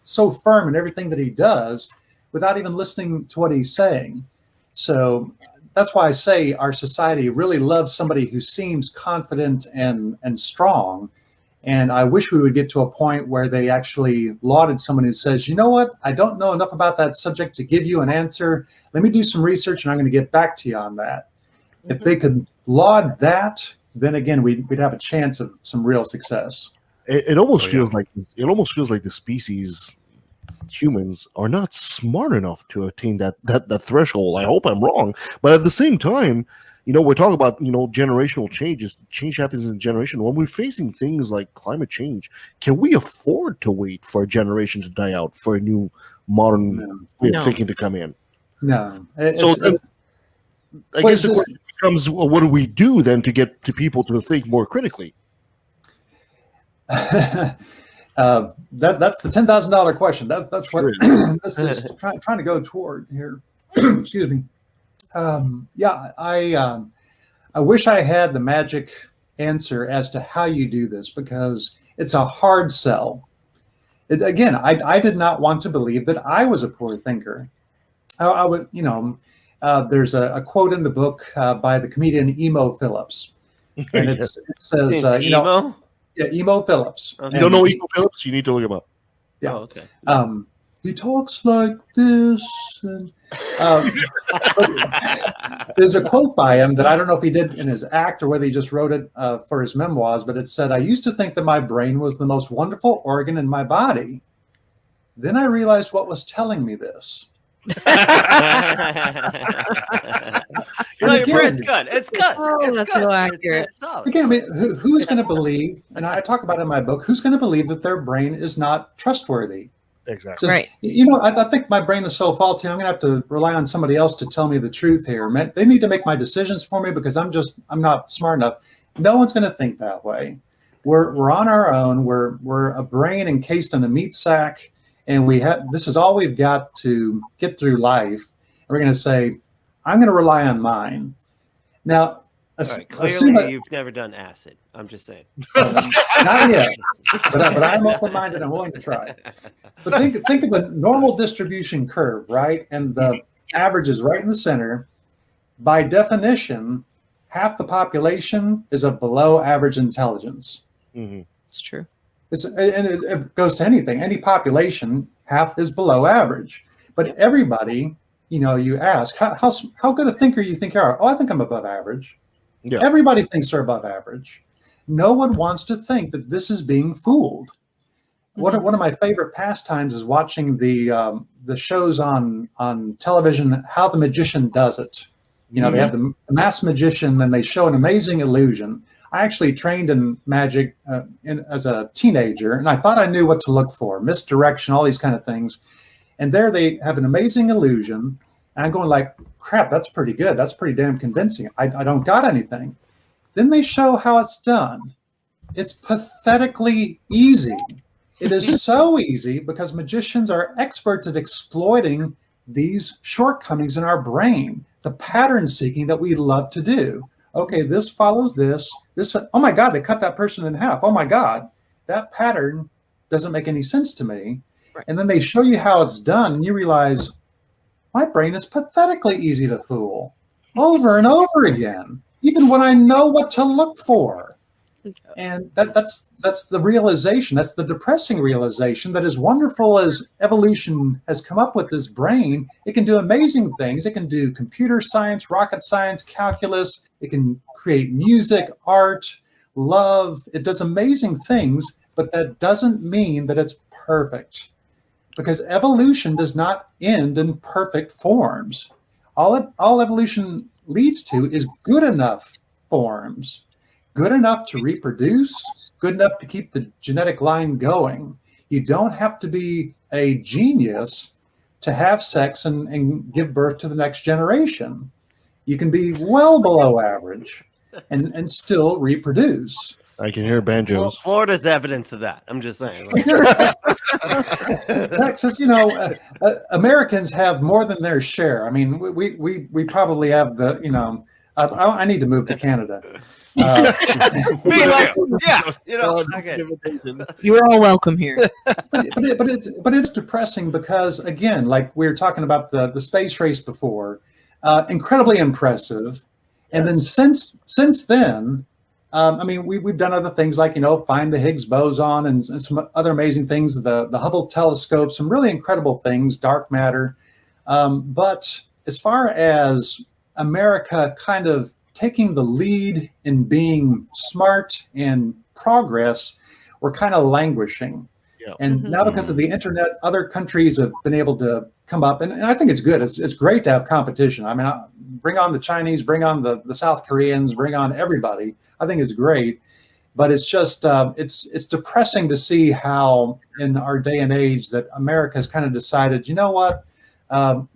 so firm in everything that he does without even listening to what he's saying. So that's why I say our society really loves somebody who seems confident and strong. And I wish we would get to a point where they actually lauded someone who says, you know what, I don't know enough about that subject to give you an answer. Let me do some research and I'm going to get back to you on that. If they could laud that, then again, we'd have a chance of some real success. It almost feels like the species, humans, are not smart enough to attain that threshold. I hope I'm wrong. But at the same time, you know, we're talking about, you know, generational changes. Change happens in a generation. When we're facing things like climate change, can we afford to wait for a generation to die out for a new modern way of thinking to come in? No. I guess the question becomes, well, what do we do then to get to people to think more critically? That's the $10,000 question. That's what this is trying to go toward here. Excuse me. I wish I had the magic answer as to how you do this, because it's a hard sell. I did not want to believe that I was a poor thinker. I would, you know, there's a quote in the book by the comedian Emo Phillips, and it says, you know, Emo Phillips. Okay. You don't know Emo Phillips? You need to look him up. Yeah. Oh, okay. He talks like this, and there's a quote by him that I don't know if he did in his act or whether he just wrote it for his memoirs, but it said, I used to think that my brain was the most wonderful organ in my body. Then I realized what was telling me this. Your brain's good. It's good. Oh, that's so accurate. Again, I mean, who's going to believe, and I talk about it in my book, who's going to believe that their brain is not trustworthy? Exactly. Right. You know, I think my brain is so faulty. I'm going to have to rely on somebody else to tell me the truth here. They need to make my decisions for me because I'm not smart enough. No one's going to think that way. We're on our own. We're a brain encased in a meat sack, and this is all we've got to get through life. And we're going to say, I'm going to rely on mine. Now, clearly, you've never done acid. I'm just saying. Not yet, but I'm open-minded. I'm willing to try. But think of a normal distribution curve, right? And the average is right in the center. By definition, half the population is of below average intelligence. Mm-hmm. It's true. It goes to anything. Any population, half is below average. But everybody, you know, you ask, how good a thinker you think you are? Oh, I think I'm above average. Yeah. Everybody thinks they're above average. No one wants to think that this is being fooled. Mm-hmm. One of my favorite pastimes is watching the shows on television, How the Magician Does It. You know, they have the masked magician, then they show an amazing illusion. I actually trained in magic as a teenager, and I thought I knew what to look for, misdirection, all these kind of things. And there they have an amazing illusion, and I'm going like, crap, that's pretty good. That's pretty damn convincing. I don't got anything. Then they show how it's done. It's pathetically easy. It is so easy because magicians are experts at exploiting these shortcomings in our brain, the pattern seeking that we love to do. Okay, this follows this. Oh my God, they cut that person in half. Oh my God, that pattern doesn't make any sense to me. Right. And then they show you how it's done, and you realize, my brain is pathetically easy to fool over and over again, even when I know what to look for. And that's the realization. That's the depressing realization that as wonderful as evolution has come up with this brain, it can do amazing things. It can do computer science, rocket science, calculus. It can create music, art, love. It does amazing things, but that doesn't mean that it's perfect, because evolution does not end in perfect forms. All evolution leads to is good enough forms. Good enough to reproduce, good enough to keep the genetic line going. You don't have to be a genius to have sex and give birth to the next generation. You can be well below average and still reproduce. I can hear banjos. Well, Florida's evidence of that. I'm just saying. Texas, you know, Americans have more than their share. I mean, we probably have the, you know, I need to move to Canada. Yeah, you know, okay. You're all welcome here. but it's depressing because, again, like we were talking about the space race before, incredibly impressive, and then since then, I mean, we've done other things like, you know, find the Higgs boson and some other amazing things, the Hubble telescope, some really incredible things, dark matter, but as far as America kind of taking the lead in being smart and progress, we're kind of languishing. Yeah. And now because of the internet, other countries have been able to come up, and I think it's good. It's great to have competition. I mean, bring on the Chinese, bring on the South Koreans, bring on everybody. I think it's great, but it's just it's depressing to see how in our day and age that America has kind of decided, you know what,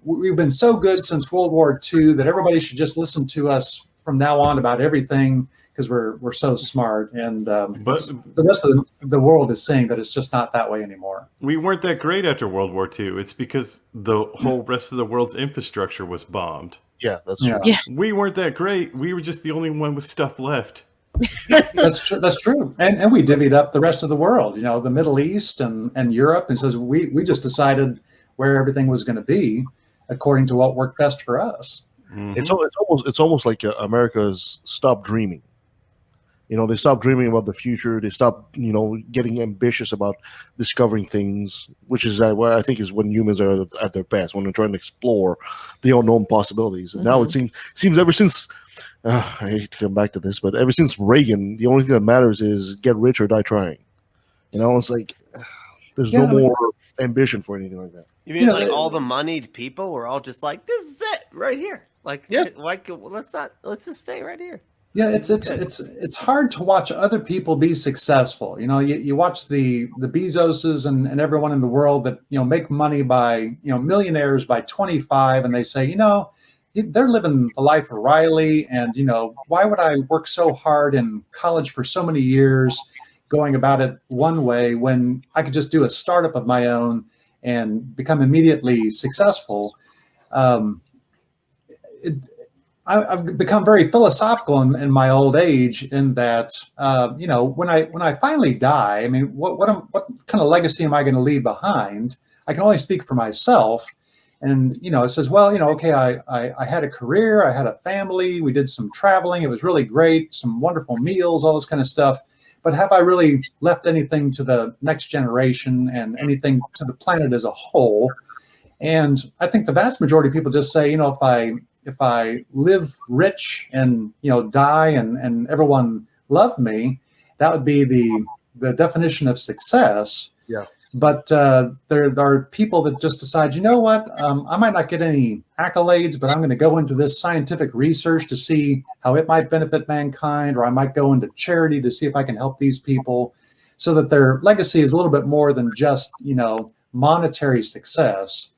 we've been so good since World War II that everybody should just listen to us from now on about everything because we're so smart, and but the rest of the world is saying that it's just not that way anymore. We weren't that great after World War II. It's because the whole rest of the world's infrastructure was bombed. Yeah, that's true. Yeah. We weren't that great. We were just the only one with stuff left. That's true. That's true. And we divvied up the rest of the world. You know, the Middle East and Europe, and says we just decided where everything was going to be according to what worked best for us. Mm-hmm. It's almost like America's stopped dreaming. You know, they stopped dreaming about the future. They stopped, you know, getting ambitious about discovering things, which is what I think is when humans are at their best, when they're trying to explore the unknown possibilities. And now it seems ever since I hate to come back to this, but ever since Reagan, the only thing that matters is get rich or die trying. You know, it's like there's no more ambition for anything like that. You mean like all the moneyed people were all just like, this is it right here. Like, like let's just stay right here. Yeah, it's hard to watch other people be successful. You know, you watch the Bezoses and everyone in the world that, you know, make money by, you know, millionaires by 25, and they say, you know, they're living the life of Riley, and, you know, why would I work so hard in college for so many years going about it one way when I could just do a startup of my own and become immediately successful? I've become very philosophical in my old age, in that, you know, when I finally die, I mean, what kind of legacy am I going to leave behind? I can only speak for myself. And, you know, it says, well, you know, okay, I had a career, I had a family, we did some traveling, it was really great, some wonderful meals, all this kind of stuff. But have I really left anything to the next generation and anything to the planet as a whole? And I think the vast majority of people just say, you know, if I live rich and, you know, die and everyone loved me, that would be the definition of success. Yeah. But there are people that just decide, you know what, I might not get any accolades, but I'm going to go into this scientific research to see how it might benefit mankind, or I might go into charity to see if I can help these people, so that their legacy is a little bit more than just, monetary success.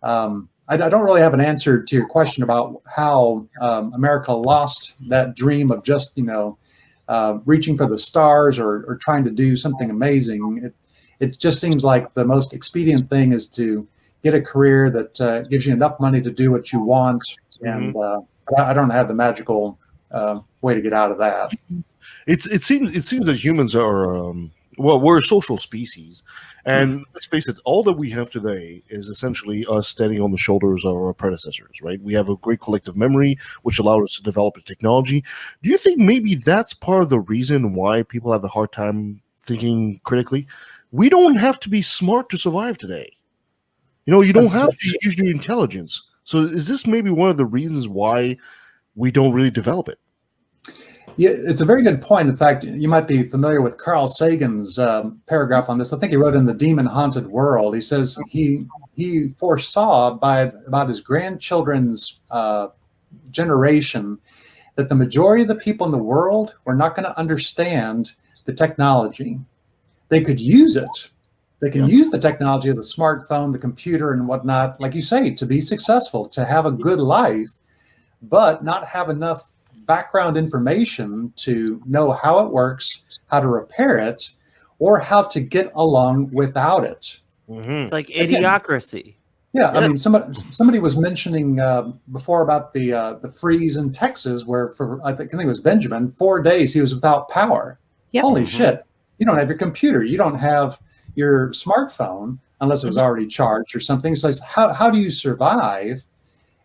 I don't really have an answer to your question about how America lost that dream of just, reaching for the stars or trying to do something amazing. It just seems like the most expedient thing is to get a career that gives you enough money to do what you want. And I don't have the magical way to get out of that. It seems that humans are we're a social species, and let's face it, all that we have today is essentially us standing on the shoulders of our predecessors, right? We have a great collective memory, which allowed us to develop a technology. Do you think maybe that's part of the reason why people have a hard time thinking critically? We don't have to be smart to survive today. You don't have to use your intelligence. So is this maybe one of the reasons why we don't really develop it? Yeah, it's a very good point. In fact, you might be familiar with Carl Sagan's paragraph on this. I think he wrote in The Demon Haunted World. He says he foresaw about his grandchildren's generation that the majority of the people in the world were not going to understand the technology. They could use it. They can use the technology of the smartphone, the computer, and whatnot, like you say, to be successful, to have a good life, but not have enough background information to know how it works, how to repair it, or how to get along without it. It's like idiocracy. Yeah, I mean, somebody was mentioning before about the freeze in Texas, where I think it was Benjamin, 4 days he was without power. Yep. Holy shit. You don't have your computer. You don't have your smartphone unless it was already charged or something. So how do you survive?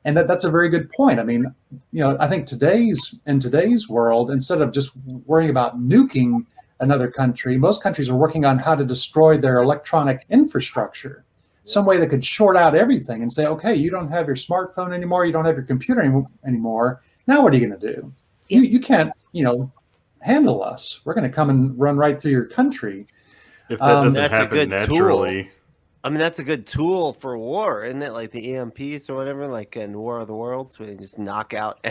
And that's a very good point. I mean, I think in today's world, instead of just worrying about nuking another country, most countries are working on how to destroy their electronic infrastructure. Some way that could short out everything and say, okay, you don't have your smartphone anymore. You don't have your computer anymore. Now what are you going to do? Yeah. You can't, handle us. We're going to come and run right through your country. If that doesn't happen naturally. Tool. I mean, that's a good tool for war, isn't it? Like the EMPs or whatever, like in War of the Worlds, where you just knock out.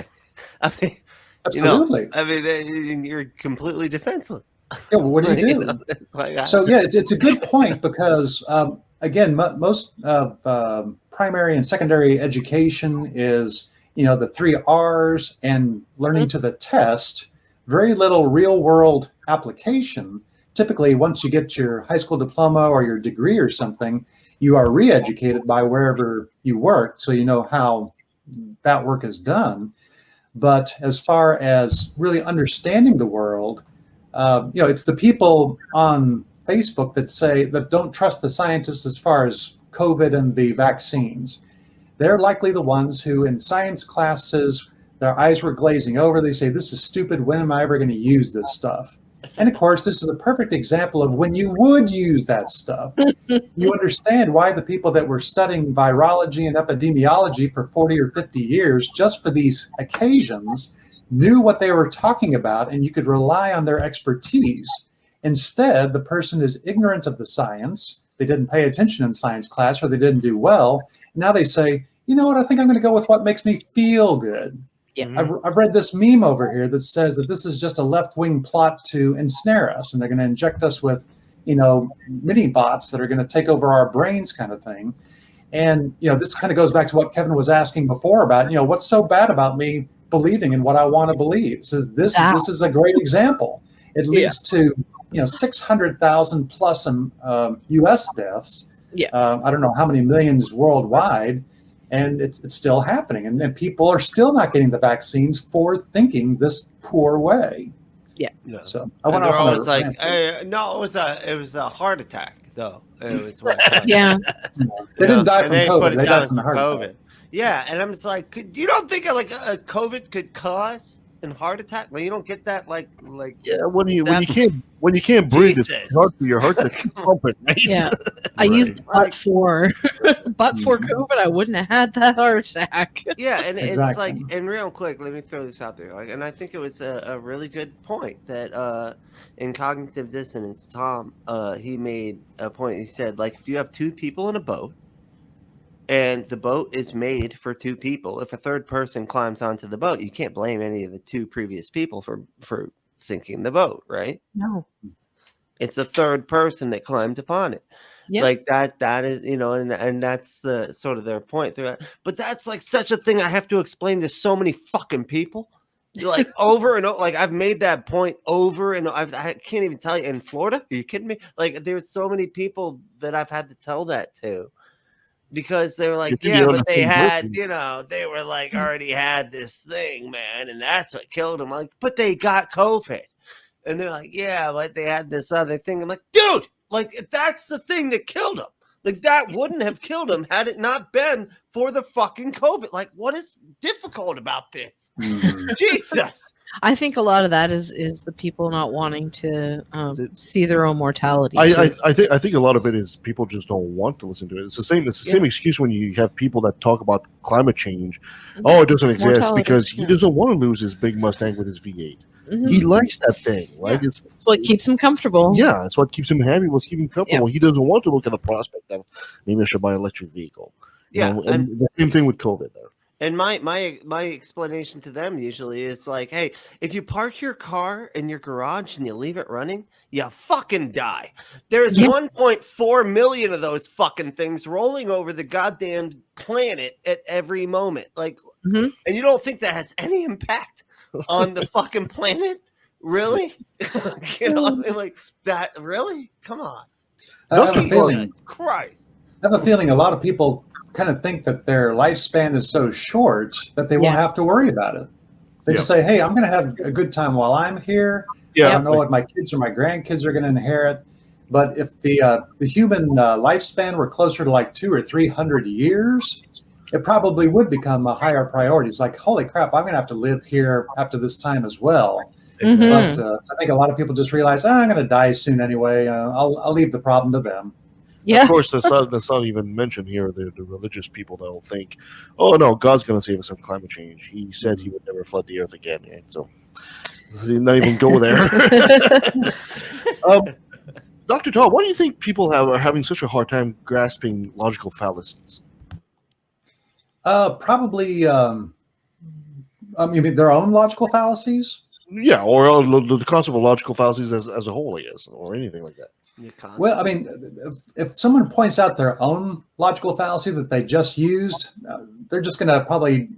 I mean, absolutely. You're completely defenseless. Yeah, well, what do you do? It's a good point because, again, most of primary and secondary education is, the 3 R's and learning to the test. Very little real world application. Typically, once you get your high school diploma or your degree or something, you are re-educated by wherever you work, so you know how that work is done. But as far as really understanding the world, it's the people on Facebook that don't trust the scientists as far as COVID and the vaccines. They're likely the ones who, in science classes, their eyes were glazing over. They say, this is stupid. When am I ever going to use this stuff? And of course, this is a perfect example of when you would use that stuff. You understand why the people that were studying virology and epidemiology for 40 or 50 years, just for these occasions, knew what they were talking about, and you could rely on their expertise. Instead, the person is ignorant of the science. They didn't pay attention in science class, or they didn't do well. Now they say, you know what, I think I'm going to go with what makes me feel good. Yeah. I've read this meme over here that says that this is just a left-wing plot to ensnare us, and they're going to inject us with, mini bots that are going to take over our brains, kind of thing. And this kind of goes back to what Kevin was asking before about, what's so bad about me believing in what I want to believe? Says this is a great example. It leads to 600,000 plus U.S. deaths. Yeah. I don't know how many millions worldwide. And it's still happening, and people are still not getting the vaccines for thinking this poor way. Yeah. So I want to. Always like, no, it was a heart attack, though. It was yeah. They didn't die from COVID. They died from heart attack. Yeah, and I'm just like, you don't think like a COVID could cause and heart attack? Well, you don't get that like Yeah, when you can't breathe, it's Jesus. hard for your heart to keep pumping, right? Yeah. I used but for COVID, I wouldn't have had that heart attack. Yeah, and it's Exactly. like, and real quick, let me throw this out there. Like, and I think it was a really good point that in cognitive dissonance, Tom, he made a point. He said, like, if you have two people in a boat, and the boat is made for two people, if a third person climbs onto the boat, you can't blame any of the two previous people for sinking the boat, right? No. It's the third person that climbed upon it. Yeah. Like that is, you know, and that's the sort of their point. But that's like such a thing I have to explain to so many fucking people. Like over and over, like I've made that point over and I can't even tell you in Florida. Are you kidding me? Like there's so many people that I've had to tell that to. Because they were like, yeah, but they had, you know, they were like already had this thing, man, and that's what killed them. Like, but they got COVID. And they're like, yeah, but they had this other thing. I'm like, dude, like that's the thing that killed them. Like that wouldn't have killed them had it not been for the fucking COVID. Like, what is difficult about this? Jesus. I think a lot of that is the people not wanting to see their own mortality. I think a lot of it is people just don't want to listen to it. It's the same excuse when you have people that talk about climate change. Oh, it doesn't exist Mortality, because he doesn't want to lose his big Mustang with his V8. He likes that thing, right? Yeah. It's what keeps him comfortable. Yeah, it's what keeps him happy. What's keeping him comfortable. Yeah. He doesn't want to look at the prospect of maybe I should buy an electric vehicle. Yeah, you know, and the same thing with COVID there. And my explanation to them usually is like, hey, if you park your car in your garage and you leave it running, you fucking die. There's 1.4 million of those fucking things rolling over the goddamn planet at every moment. Like, and you don't think that has any impact on the fucking planet? Really? You know, I mean, like that? Really? Come on. I have a feeling. Christ. I have a feeling a lot of people kind of think that their lifespan is so short that they won't have to worry about it. They just say, hey, I'm going to have a good time while I'm here. I don't know what my kids or my grandkids are going to inherit. But if the human lifespan were closer to like 200 or 300 years, it probably would become a higher priority. It's like, holy crap, I'm going to have to live here after this time as well. But I think a lot of people just realize, I'm going to die soon anyway. I'll leave the problem to them. Yeah. Of course, that's not even mentioned here. The religious people that'll think, oh no, God's going to save us from climate change. He said he would never flood the earth again. Right? So, not even go there. Dr. Todd, why do you think people are having such a hard time grasping logical fallacies? Probably, you mean their own logical fallacies? Yeah, or the concept of logical fallacies as a whole, I guess, or anything like that. Well, I mean, if someone points out their own logical fallacy that they just used, they're just going to probably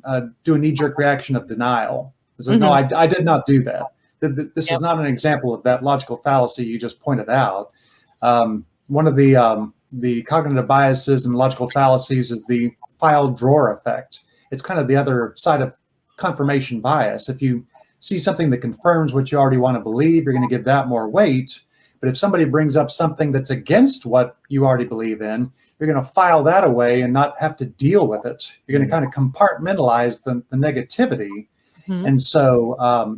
do a knee-jerk reaction of denial. So, no, I did not do that. This is not an example of that logical fallacy you just pointed out. One of the cognitive biases and logical fallacies is the file drawer effect. It's kind of the other side of confirmation bias. If you see something that confirms what you already want to believe, you're going to give that more weight. But if somebody brings up something that's against what you already believe in, you're going to file that away and not have to deal with it. You're going to kind of compartmentalize the negativity. And so,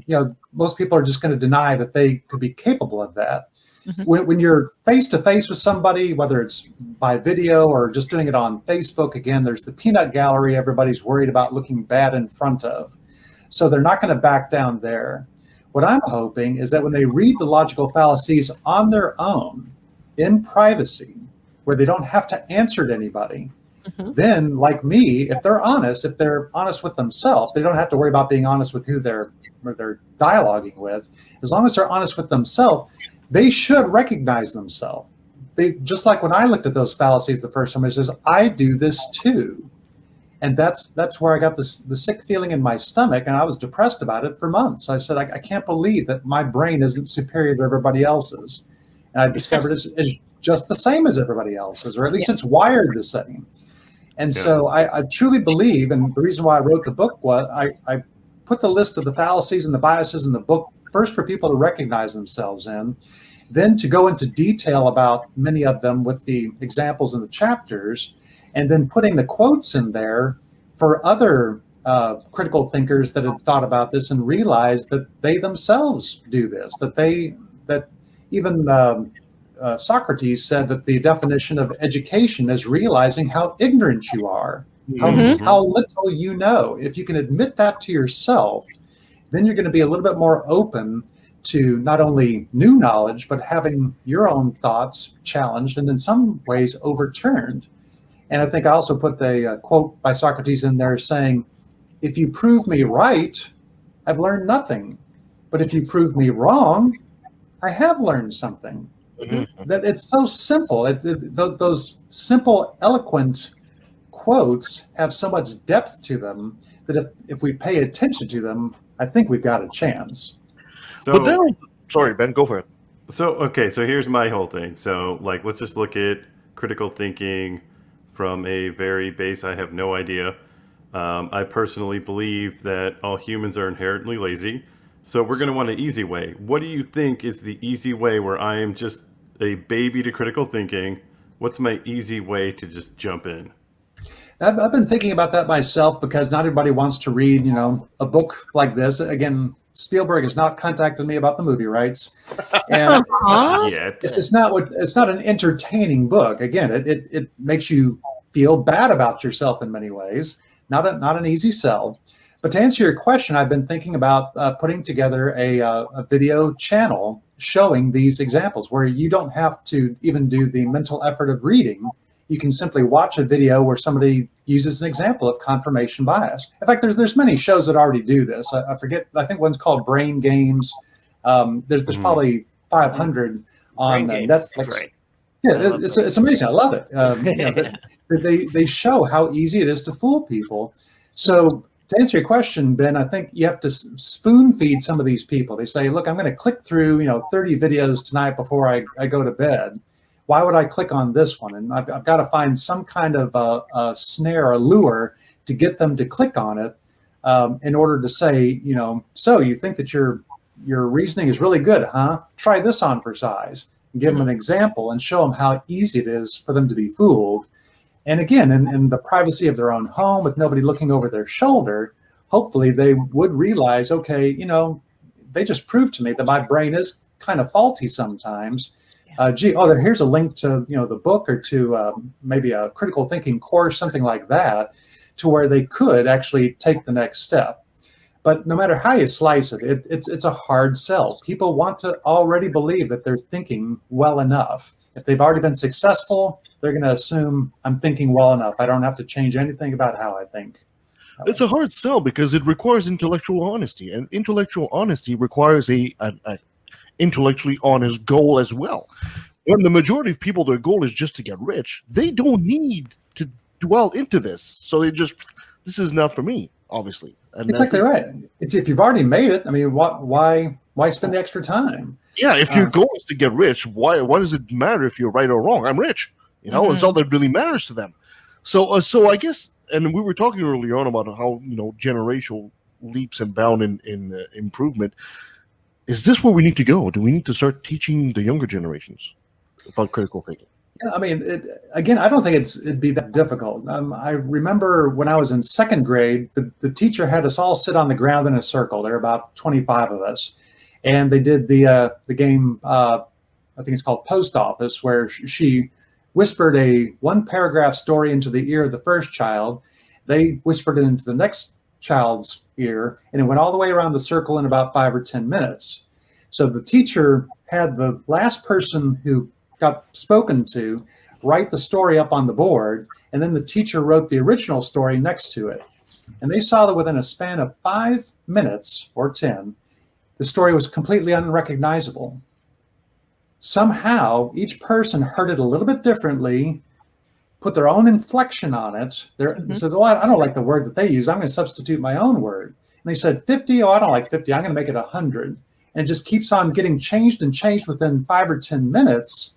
most people are just going to deny that they could be capable of that. When you're face-to-face with somebody, whether it's by video or just doing it on Facebook, again, there's the peanut gallery everybody's worried about looking bad in front of. So they're not going to back down there. What I'm hoping is that when they read the logical fallacies on their own, in privacy, where they don't have to answer to anybody, then, like me, if they're honest with themselves, they don't have to worry about being honest with who they're dialoguing with. As long as they're honest with themselves, they should recognize themselves. They just like when I looked at those fallacies the first time, it says, I do this too. And that's where I got the sick feeling in my stomach, and I was depressed about it for months. I said, I can't believe that my brain isn't superior to everybody else's. And I discovered it's just the same as everybody else's, or at least it's wired the same. And so I truly believe, and the reason why I wrote the book was I put the list of the fallacies and the biases in the book first for people to recognize themselves in, then to go into detail about many of them with the examples in the chapters, and then putting the quotes in there for other critical thinkers that had thought about this and realized that they themselves do this, that even Socrates said that the definition of education is realizing how ignorant you are, how little you know. If you can admit that to yourself, then you're going to be a little bit more open to not only new knowledge, but having your own thoughts challenged and in some ways overturned. And I think I also put the quote by Socrates in there saying, if you prove me right, I've learned nothing. But if you prove me wrong, I have learned something. That it's so simple. Those simple, eloquent quotes have so much depth to them that if we pay attention to them, I think we've got a chance. So, But then, sorry, Ben, go for it. So, okay, so here's my whole thing. So, like, let's just look at critical thinking from a very base, I have no idea. I personally believe that all humans are inherently lazy. So we're going to want an easy way. What do you think is the easy way where I am just a baby to critical thinking? What's my easy way to just jump in? I've been thinking about that myself because not everybody wants to read, a book like this. Again, Spielberg has not contacted me about the movie rights, and it's not an entertaining book. Again, it makes you feel bad about yourself in many ways. Not an easy sell. But to answer your question, I've been thinking about putting together a video channel showing these examples where you don't have to even do the mental effort of reading. You can simply watch a video where somebody uses an example of confirmation bias. In fact, there's many shows that already do this. I forget. I think one's called Brain Games. There's probably 500 on Netflix. Great. Yeah, it's amazing. I love it. They show how easy it is to fool people. So to answer your question, Ben, I think you have to spoon feed some of these people. They say, look, I'm going to click through 30 videos tonight before I go to bed. Why would I click on this one? And I've got to find some kind of a snare, a lure to get them to click on it in order to say, so you think that your reasoning is really good, huh? Try this on for size. And give them an example and show them how easy it is for them to be fooled. And again, in the privacy of their own home with nobody looking over their shoulder, hopefully they would realize, okay, they just proved to me that my brain is kind of faulty sometimes. Here's a link to the book or to maybe a critical thinking course, something like that, to where they could actually take the next step. But no matter how you slice it, it's a hard sell. People want to already believe that they're thinking well enough. If they've already been successful, they're going to assume I'm thinking well enough. I don't have to change anything about how I think. It's a hard sell because it requires intellectual honesty, and intellectual honesty requires a intellectually honest goal as well. When the majority of people, their goal is just to get rich, they don't need to dwell into this. So this is not for me, obviously. And exactly right. If you've already made it, I mean, why spend the extra time? Yeah, if your goal is to get rich, why does it matter if you're right or wrong? I'm rich. It's all that really matters to them. So I guess, and we were talking earlier on about how generational leaps and bound in improvement. Is this where we need to go? Do we need to start teaching the younger generations about critical thinking? Yeah, I mean, again, I don't think it'd be that difficult. I remember when I was in second grade, the teacher had us all sit on the ground in a circle. There were about 25 of us, and they did the game. I think it's called Post Office, where she whispered a one-paragraph story into the ear of the first child. They whispered it into the next child's ear, and it went all the way around the circle in about 5 or 10 minutes. So the teacher had the last person who got spoken to write the story up on the board, and then the teacher wrote the original story next to it. And they saw that within a span of 5 minutes or 10, the story was completely unrecognizable. Somehow, each person heard it a little bit differently, put their own inflection on it. They says, I don't like the word that they use. I'm going to substitute my own word. And they said 50. I don't like 50. I'm going to make it 100. And it just keeps on getting changed and changed within 5 or 10 minutes.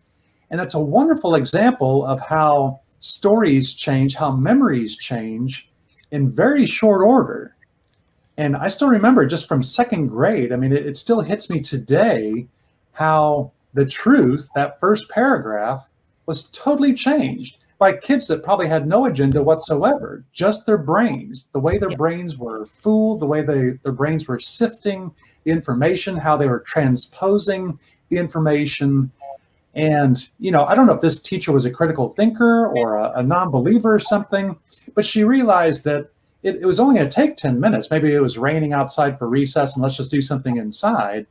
And that's a wonderful example of how stories change, how memories change in very short order. And I still remember just from second grade, I mean, it still hits me today how the truth, that first paragraph, was totally changed by kids that probably had no agenda whatsoever, just their brains, the way their brains were fooled, the way their brains were sifting the information, how they were transposing the information. And, I don't know if this teacher was a critical thinker or a non-believer or something, but she realized that it was only going to take 10 minutes. Maybe it was raining outside for recess and let's just do something inside.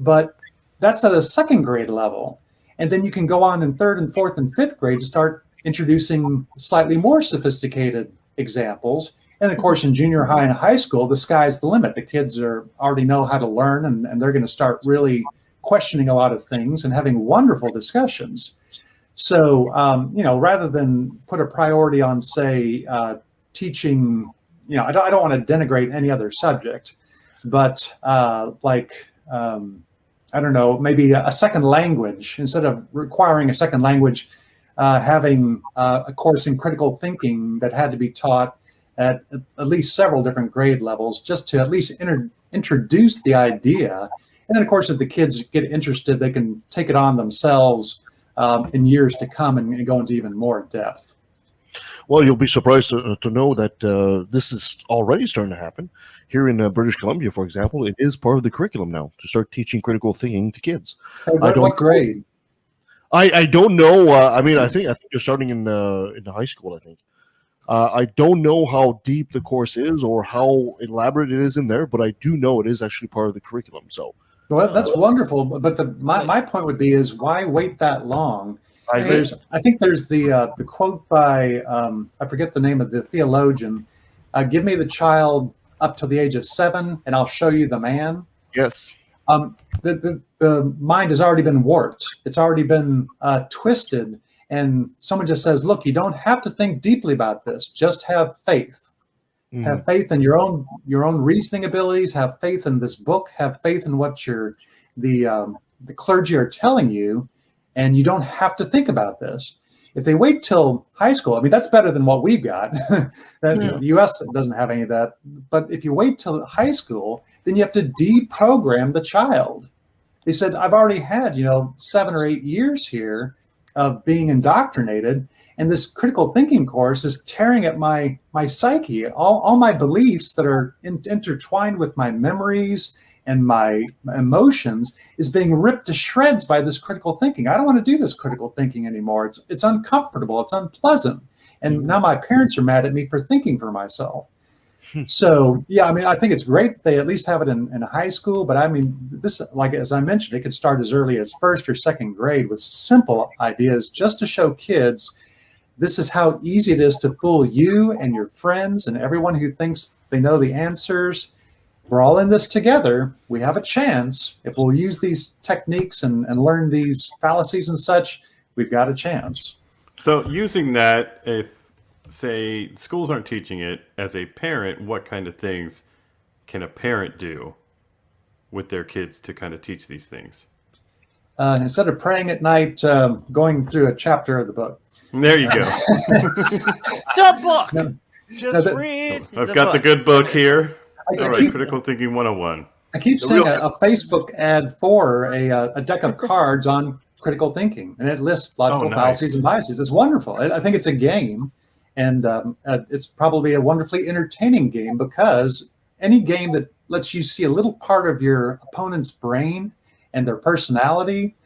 But that's at a second grade level. And then you can go on in third and fourth and fifth grade to start introducing slightly more sophisticated examples. And of course, in junior high and high school, the sky's the limit. The kids already know how to learn, and they're going to start really questioning a lot of things and having wonderful discussions. So, rather than put a priority on, say, teaching, I don't want to denigrate any other subject, but I don't know, maybe a second language, instead of requiring a second language, having a course in critical thinking that had to be taught at least several different grade levels, just to at least introduce the idea. And then, of course, if the kids get interested, they can take it on themselves in years to come and go into even more depth. Well, you'll be surprised to know that this is already starting to happen. Here in British Columbia, for example, it is part of the curriculum now to start teaching critical thinking to kids. What grade? I don't know. I think you're starting in the high school, I think. I don't know how deep the course is or how elaborate it is in there, but I do know it is actually part of the curriculum. So, well, that's wonderful. But my point would be is why wait that long? I think there's the quote by I forget the name of the theologian. Give me the child up to the age of 7, and I'll show you the man. Yes. The mind has already been warped. It's already been twisted. And someone just says, look, you don't have to think deeply about this. Just have faith. Mm-hmm. Have faith in your own reasoning abilities. Have faith in this book. Have faith in what the clergy are telling you. And you don't have to think about this. If they wait till high school, that's better than what we've got. The U.S. doesn't have any of that. But if you wait till high school, then you have to deprogram the child. They said, I've already had, 7 or 8 years here of being indoctrinated, and this critical thinking course is tearing at my psyche. All my beliefs that are intertwined with my memories and my emotions is being ripped to shreds by this critical thinking. I don't want to do this critical thinking anymore. It's uncomfortable. It's unpleasant. And now my parents are mad at me for thinking for myself. So, I think it's great that they at least have it in high school. But this, like as I mentioned, it could start as early as first or second grade with simple ideas just to show kids this is how easy it is to fool you and your friends and everyone who thinks they know the answers. We're all in this together. We have a chance. If we'll use these techniques and learn these fallacies and such, we've got a chance. So using that, if, say, schools aren't teaching it, as a parent, what kind of things can a parent do with their kids to kind of teach these things? Instead of praying at night, going through a chapter of the book. There you go. The book! Just read I've got the good book here. All right, keep, Critical Thinking 101. I keep seeing a Facebook ad for a deck of cards on critical thinking, and it lists logical fallacies and biases. It's wonderful. I think it's a game, and it's probably a wonderfully entertaining game, because any game that lets you see a little part of your opponent's brain and their personality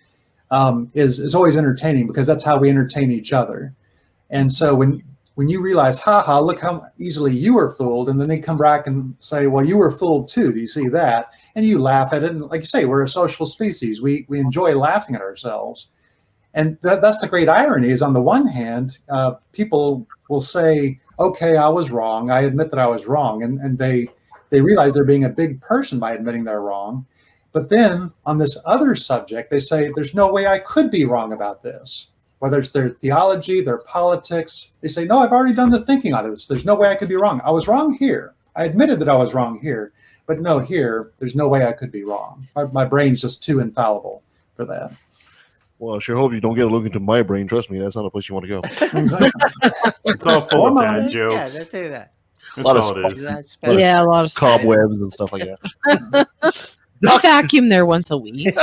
is always entertaining, because that's how we entertain each other. And so when you realize, look how easily you were fooled, and then they come back and say, well, you were fooled too. Do you see that? And you laugh at it. And like you say, we're a social species. We enjoy laughing at ourselves. And that's the great irony is, on the one hand, people will say, okay, I was wrong. I admit that I was wrong. And they realize they're being a big person by admitting they're wrong. But then on this other subject, they say, there's no way I could be wrong about this. Whether it's their theology, their politics, they say, no, I've already done the thinking on this. There's no way I could be wrong. I was wrong here. I admitted that I was wrong here. But no, here, there's no way I could be wrong. My brain's just too infallible for that. Well, I sure hope you don't get a look into my brain. Trust me, that's not a place you want to go. It's all full of dad jokes. Yeah, let's say that. That's all it is. A lot of cobwebs and stuff like that. I vacuum there once a week.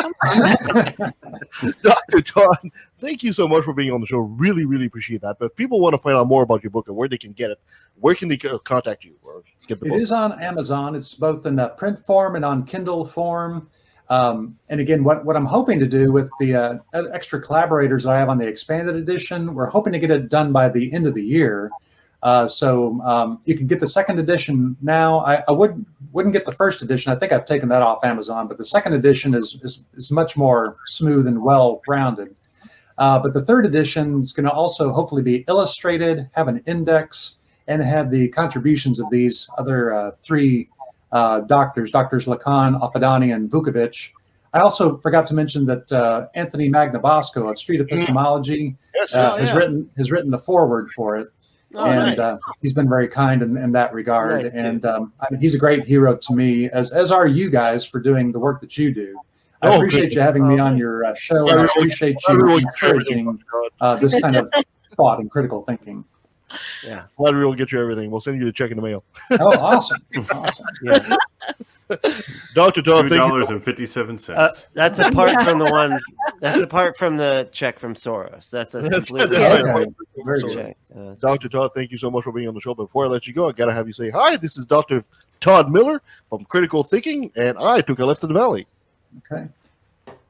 Dr. Todd, thank you so much for being on the show. Really, really appreciate that. But if people want to find out more about your book and where they can get it, where can they contact you or get the It book? is on Amazon. It's both in the print form and on Kindle form. And again, what I'm hoping to do with the extra collaborators I have on the expanded edition, we're hoping to get it done by the end of the year. So you can get the second edition now. I wouldn't get the first edition. I think I've taken that off Amazon, but the second edition is much more smooth and well-rounded. But the third edition is going to also hopefully be illustrated, have an index, and have the contributions of these other three doctors, Drs. Lacan, Affadani, and Vukovic. I also forgot to mention that Anthony Magnabosco of Street Epistemology has written the foreword for it. And he's been very kind in that regard. Nice, and I mean, he's a great hero to me, as are you guys for doing the work that you do. I appreciate you having me on your show. And I appreciate you encouraging this kind of thought and critical thinking. Yeah, Flattery will get you everything. We'll send you the check in the mail. Oh, awesome! Awesome. Yeah. Dr. Todd, $2.57. That's apart from the one. That's apart from the check from Soros. That's a completely Okay. Very separate good. check. Dr. Todd, thank you so much for being on the show. Before I let you go, I gotta have you say hi. This is Dr. Todd Miller from Critical Thinking, and I took a left in the valley. Okay.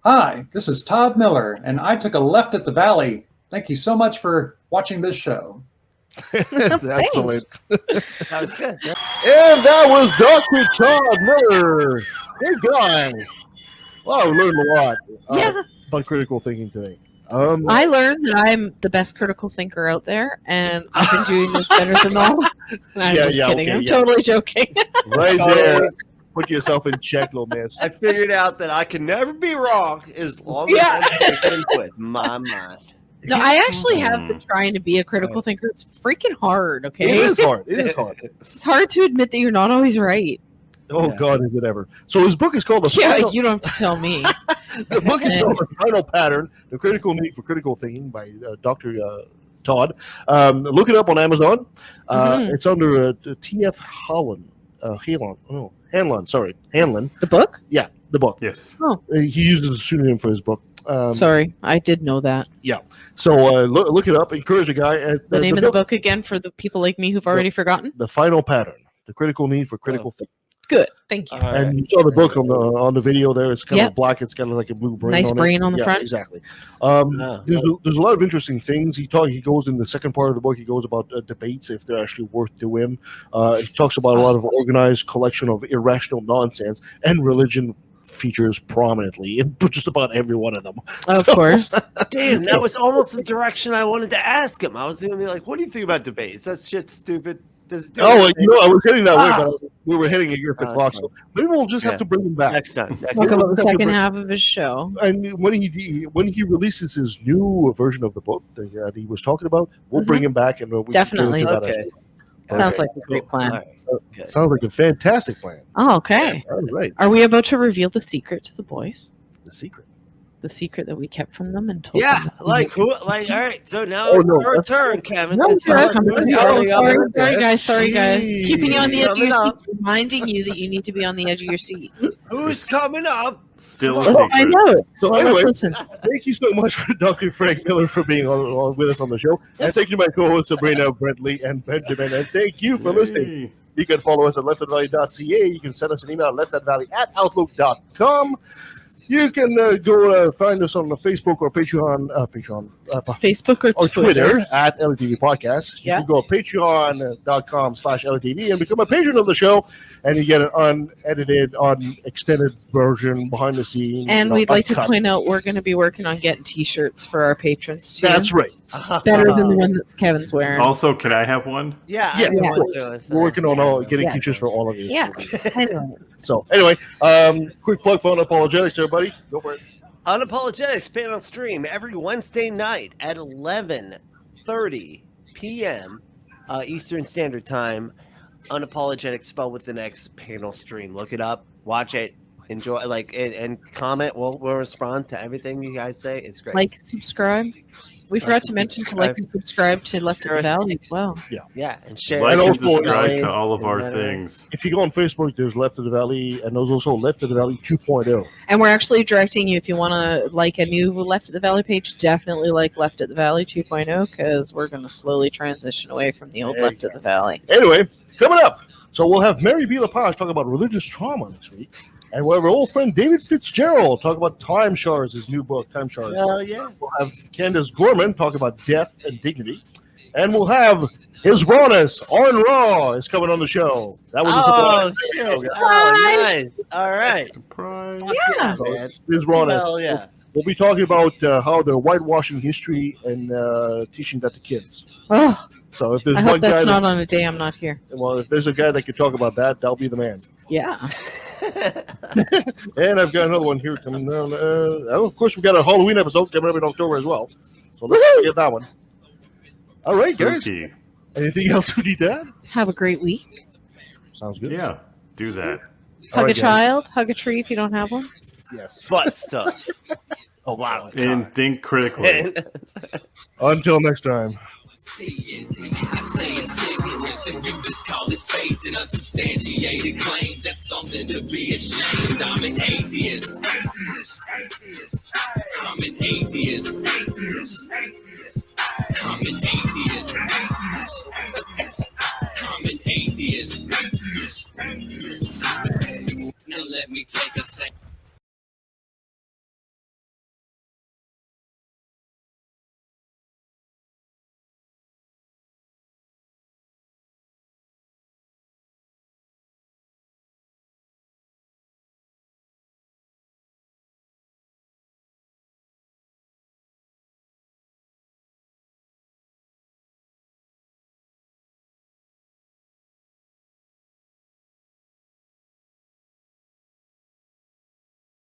Hi, this is Todd Miller, and I took a left at the valley. Thank you so much for watching this show. Excellent. That was good. And that was Dr. Todd Miller. Good guy. Wow, we learned a lot about critical thinking today. I learned that I'm the best critical thinker out there, and I've been doing this better than all. I'm just kidding. I'm totally joking. Right there. Put yourself in check, little miss. I figured out that I can never be wrong as long as I'm thinking with my mind. No, I actually have been trying to be a critical thinker. It's freaking hard, okay? It is hard. It is hard. It's hard to admit that you're not always right. Oh, God, is it ever. So his book is called The Yeah, Final... you don't have to tell me. The book is called The Final Pattern, The Critical Need for Critical Thinking by Dr. Todd. Look it up on Amazon. It's under T.F. Hanlon. The book? Yeah, the book. Yes. Oh. He uses a pseudonym for his book. Sorry, I did know that. Yeah. So look it up. Encourage the guy. The name of the book again for the people like me who've already forgotten? The Final Pattern, The Critical Need for Critical Thinking. Good, thank you. And you saw the book on the video there. It's kind of black. It's got like a blue brain. Nice on brain it. on the front. Exactly. There's a lot of interesting things. He goes in the second part of the book. He goes about debates if they're actually worth doing. He talks about a lot of organized collection of irrational nonsense, and religion features prominently in just about every one of them. Of course. Damn, that was almost the direction I wanted to ask him. I was going to be like, what do you think about debates? That shit's stupid. I was heading that way, but we were heading against the clock. So maybe we'll just have to bring him back next time. Talk about the second half of his show. And when he releases his new version of the book that he was talking about, we'll bring him back and we Definitely. Can do that as well. Sounds like a great plan. Right. Sounds like a fantastic plan. Oh, okay. All right. Are we about to reveal the secret to the boys? The secret. The secret that we kept from them and told Yeah, them. all right. So now it's our turn, Kevin. Sorry, guys. Keeping you on the edge of your seat, reminding you that you need to be on the edge of your seat. Who's coming up? Still a secret. I know. So anyway, listen. thank you so much for Dr. Frank Miller for being on with us on the show. And thank you to my co-hosts Sabrina, Brentley, and Benjamin. And thank you for listening. You can follow us at leftattvalley.ca. You can send us an email at leftatvalley@outlook.com. You can go find us on the Facebook or Facebook or Twitter at LATV Podcast. You Yeah. can go to patreon.com/LATV and become a patron of the show, and you get an unedited, unextended version behind the scenes. And we'd like to uncut. point out we're going to be working on getting T-shirts for our patrons too. That's right. Better than the one that's Kevin's wearing. Also, can I have one? Yeah. We're working on getting features for all of you. Yeah. I know. So anyway, quick plug for Unapologetics to everybody. Go for it. Unapologetics panel stream every Wednesday night at 11:30 p.m. Eastern Standard Time. Unapologetics spelled with an X panel stream. Look it up. Watch it. Enjoy. And comment. We'll respond to everything you guys say. It's great. Like, subscribe. We forgot to mention to like and subscribe to Left of the Valley as well. Yeah, and share. Like And and also, subscribe Valley to all of and our that, things. If you go on Facebook, there's Left of the Valley, and there's also Left of the Valley 2.0. And we're actually directing you, if you want to like a new Left of the Valley page, definitely like Left of the Valley 2.0, because we're going to slowly transition away from the old Left of the Valley. Anyway, coming up, so we'll have Mary B. LaPage talk about religious trauma this week. And we'll have our old friend David Fitzgerald talk about Time Shards, his new book, Time Shards. Oh, yeah. We'll have Candace Gorman talk about death and dignity. And we'll have His Rawness, Arn Raw, is coming on the show. That was a Oh, surprise. shit. Oh, nice. All right. Surprise. Yeah. So, Man. His Rawness. Hell yeah. We'll be talking about how they're whitewashing history and teaching that to kids. Oh, So if there's I one hope guy that's not that, on a day I'm not here. well, if there's a guy that can talk about that, that'll be the man. Yeah. And I've got another one here coming down. Of course, we've got a Halloween episode coming up in October as well. So let's get that one. All right, guys. Spooky. Anything else we need to add? Have a great week. Sounds good. Yeah, do that. All Hug right, a guys. child. Hug a tree if you don't have one. Yes. Butt stuff. A lot of And think critically. Until next time. I say it's ignorance and you just call it faith and unsubstantiated claims. That's something to be ashamed. I'm an atheist. I'm an atheist. I'm an atheist. I'm an atheist. Now let me take a second.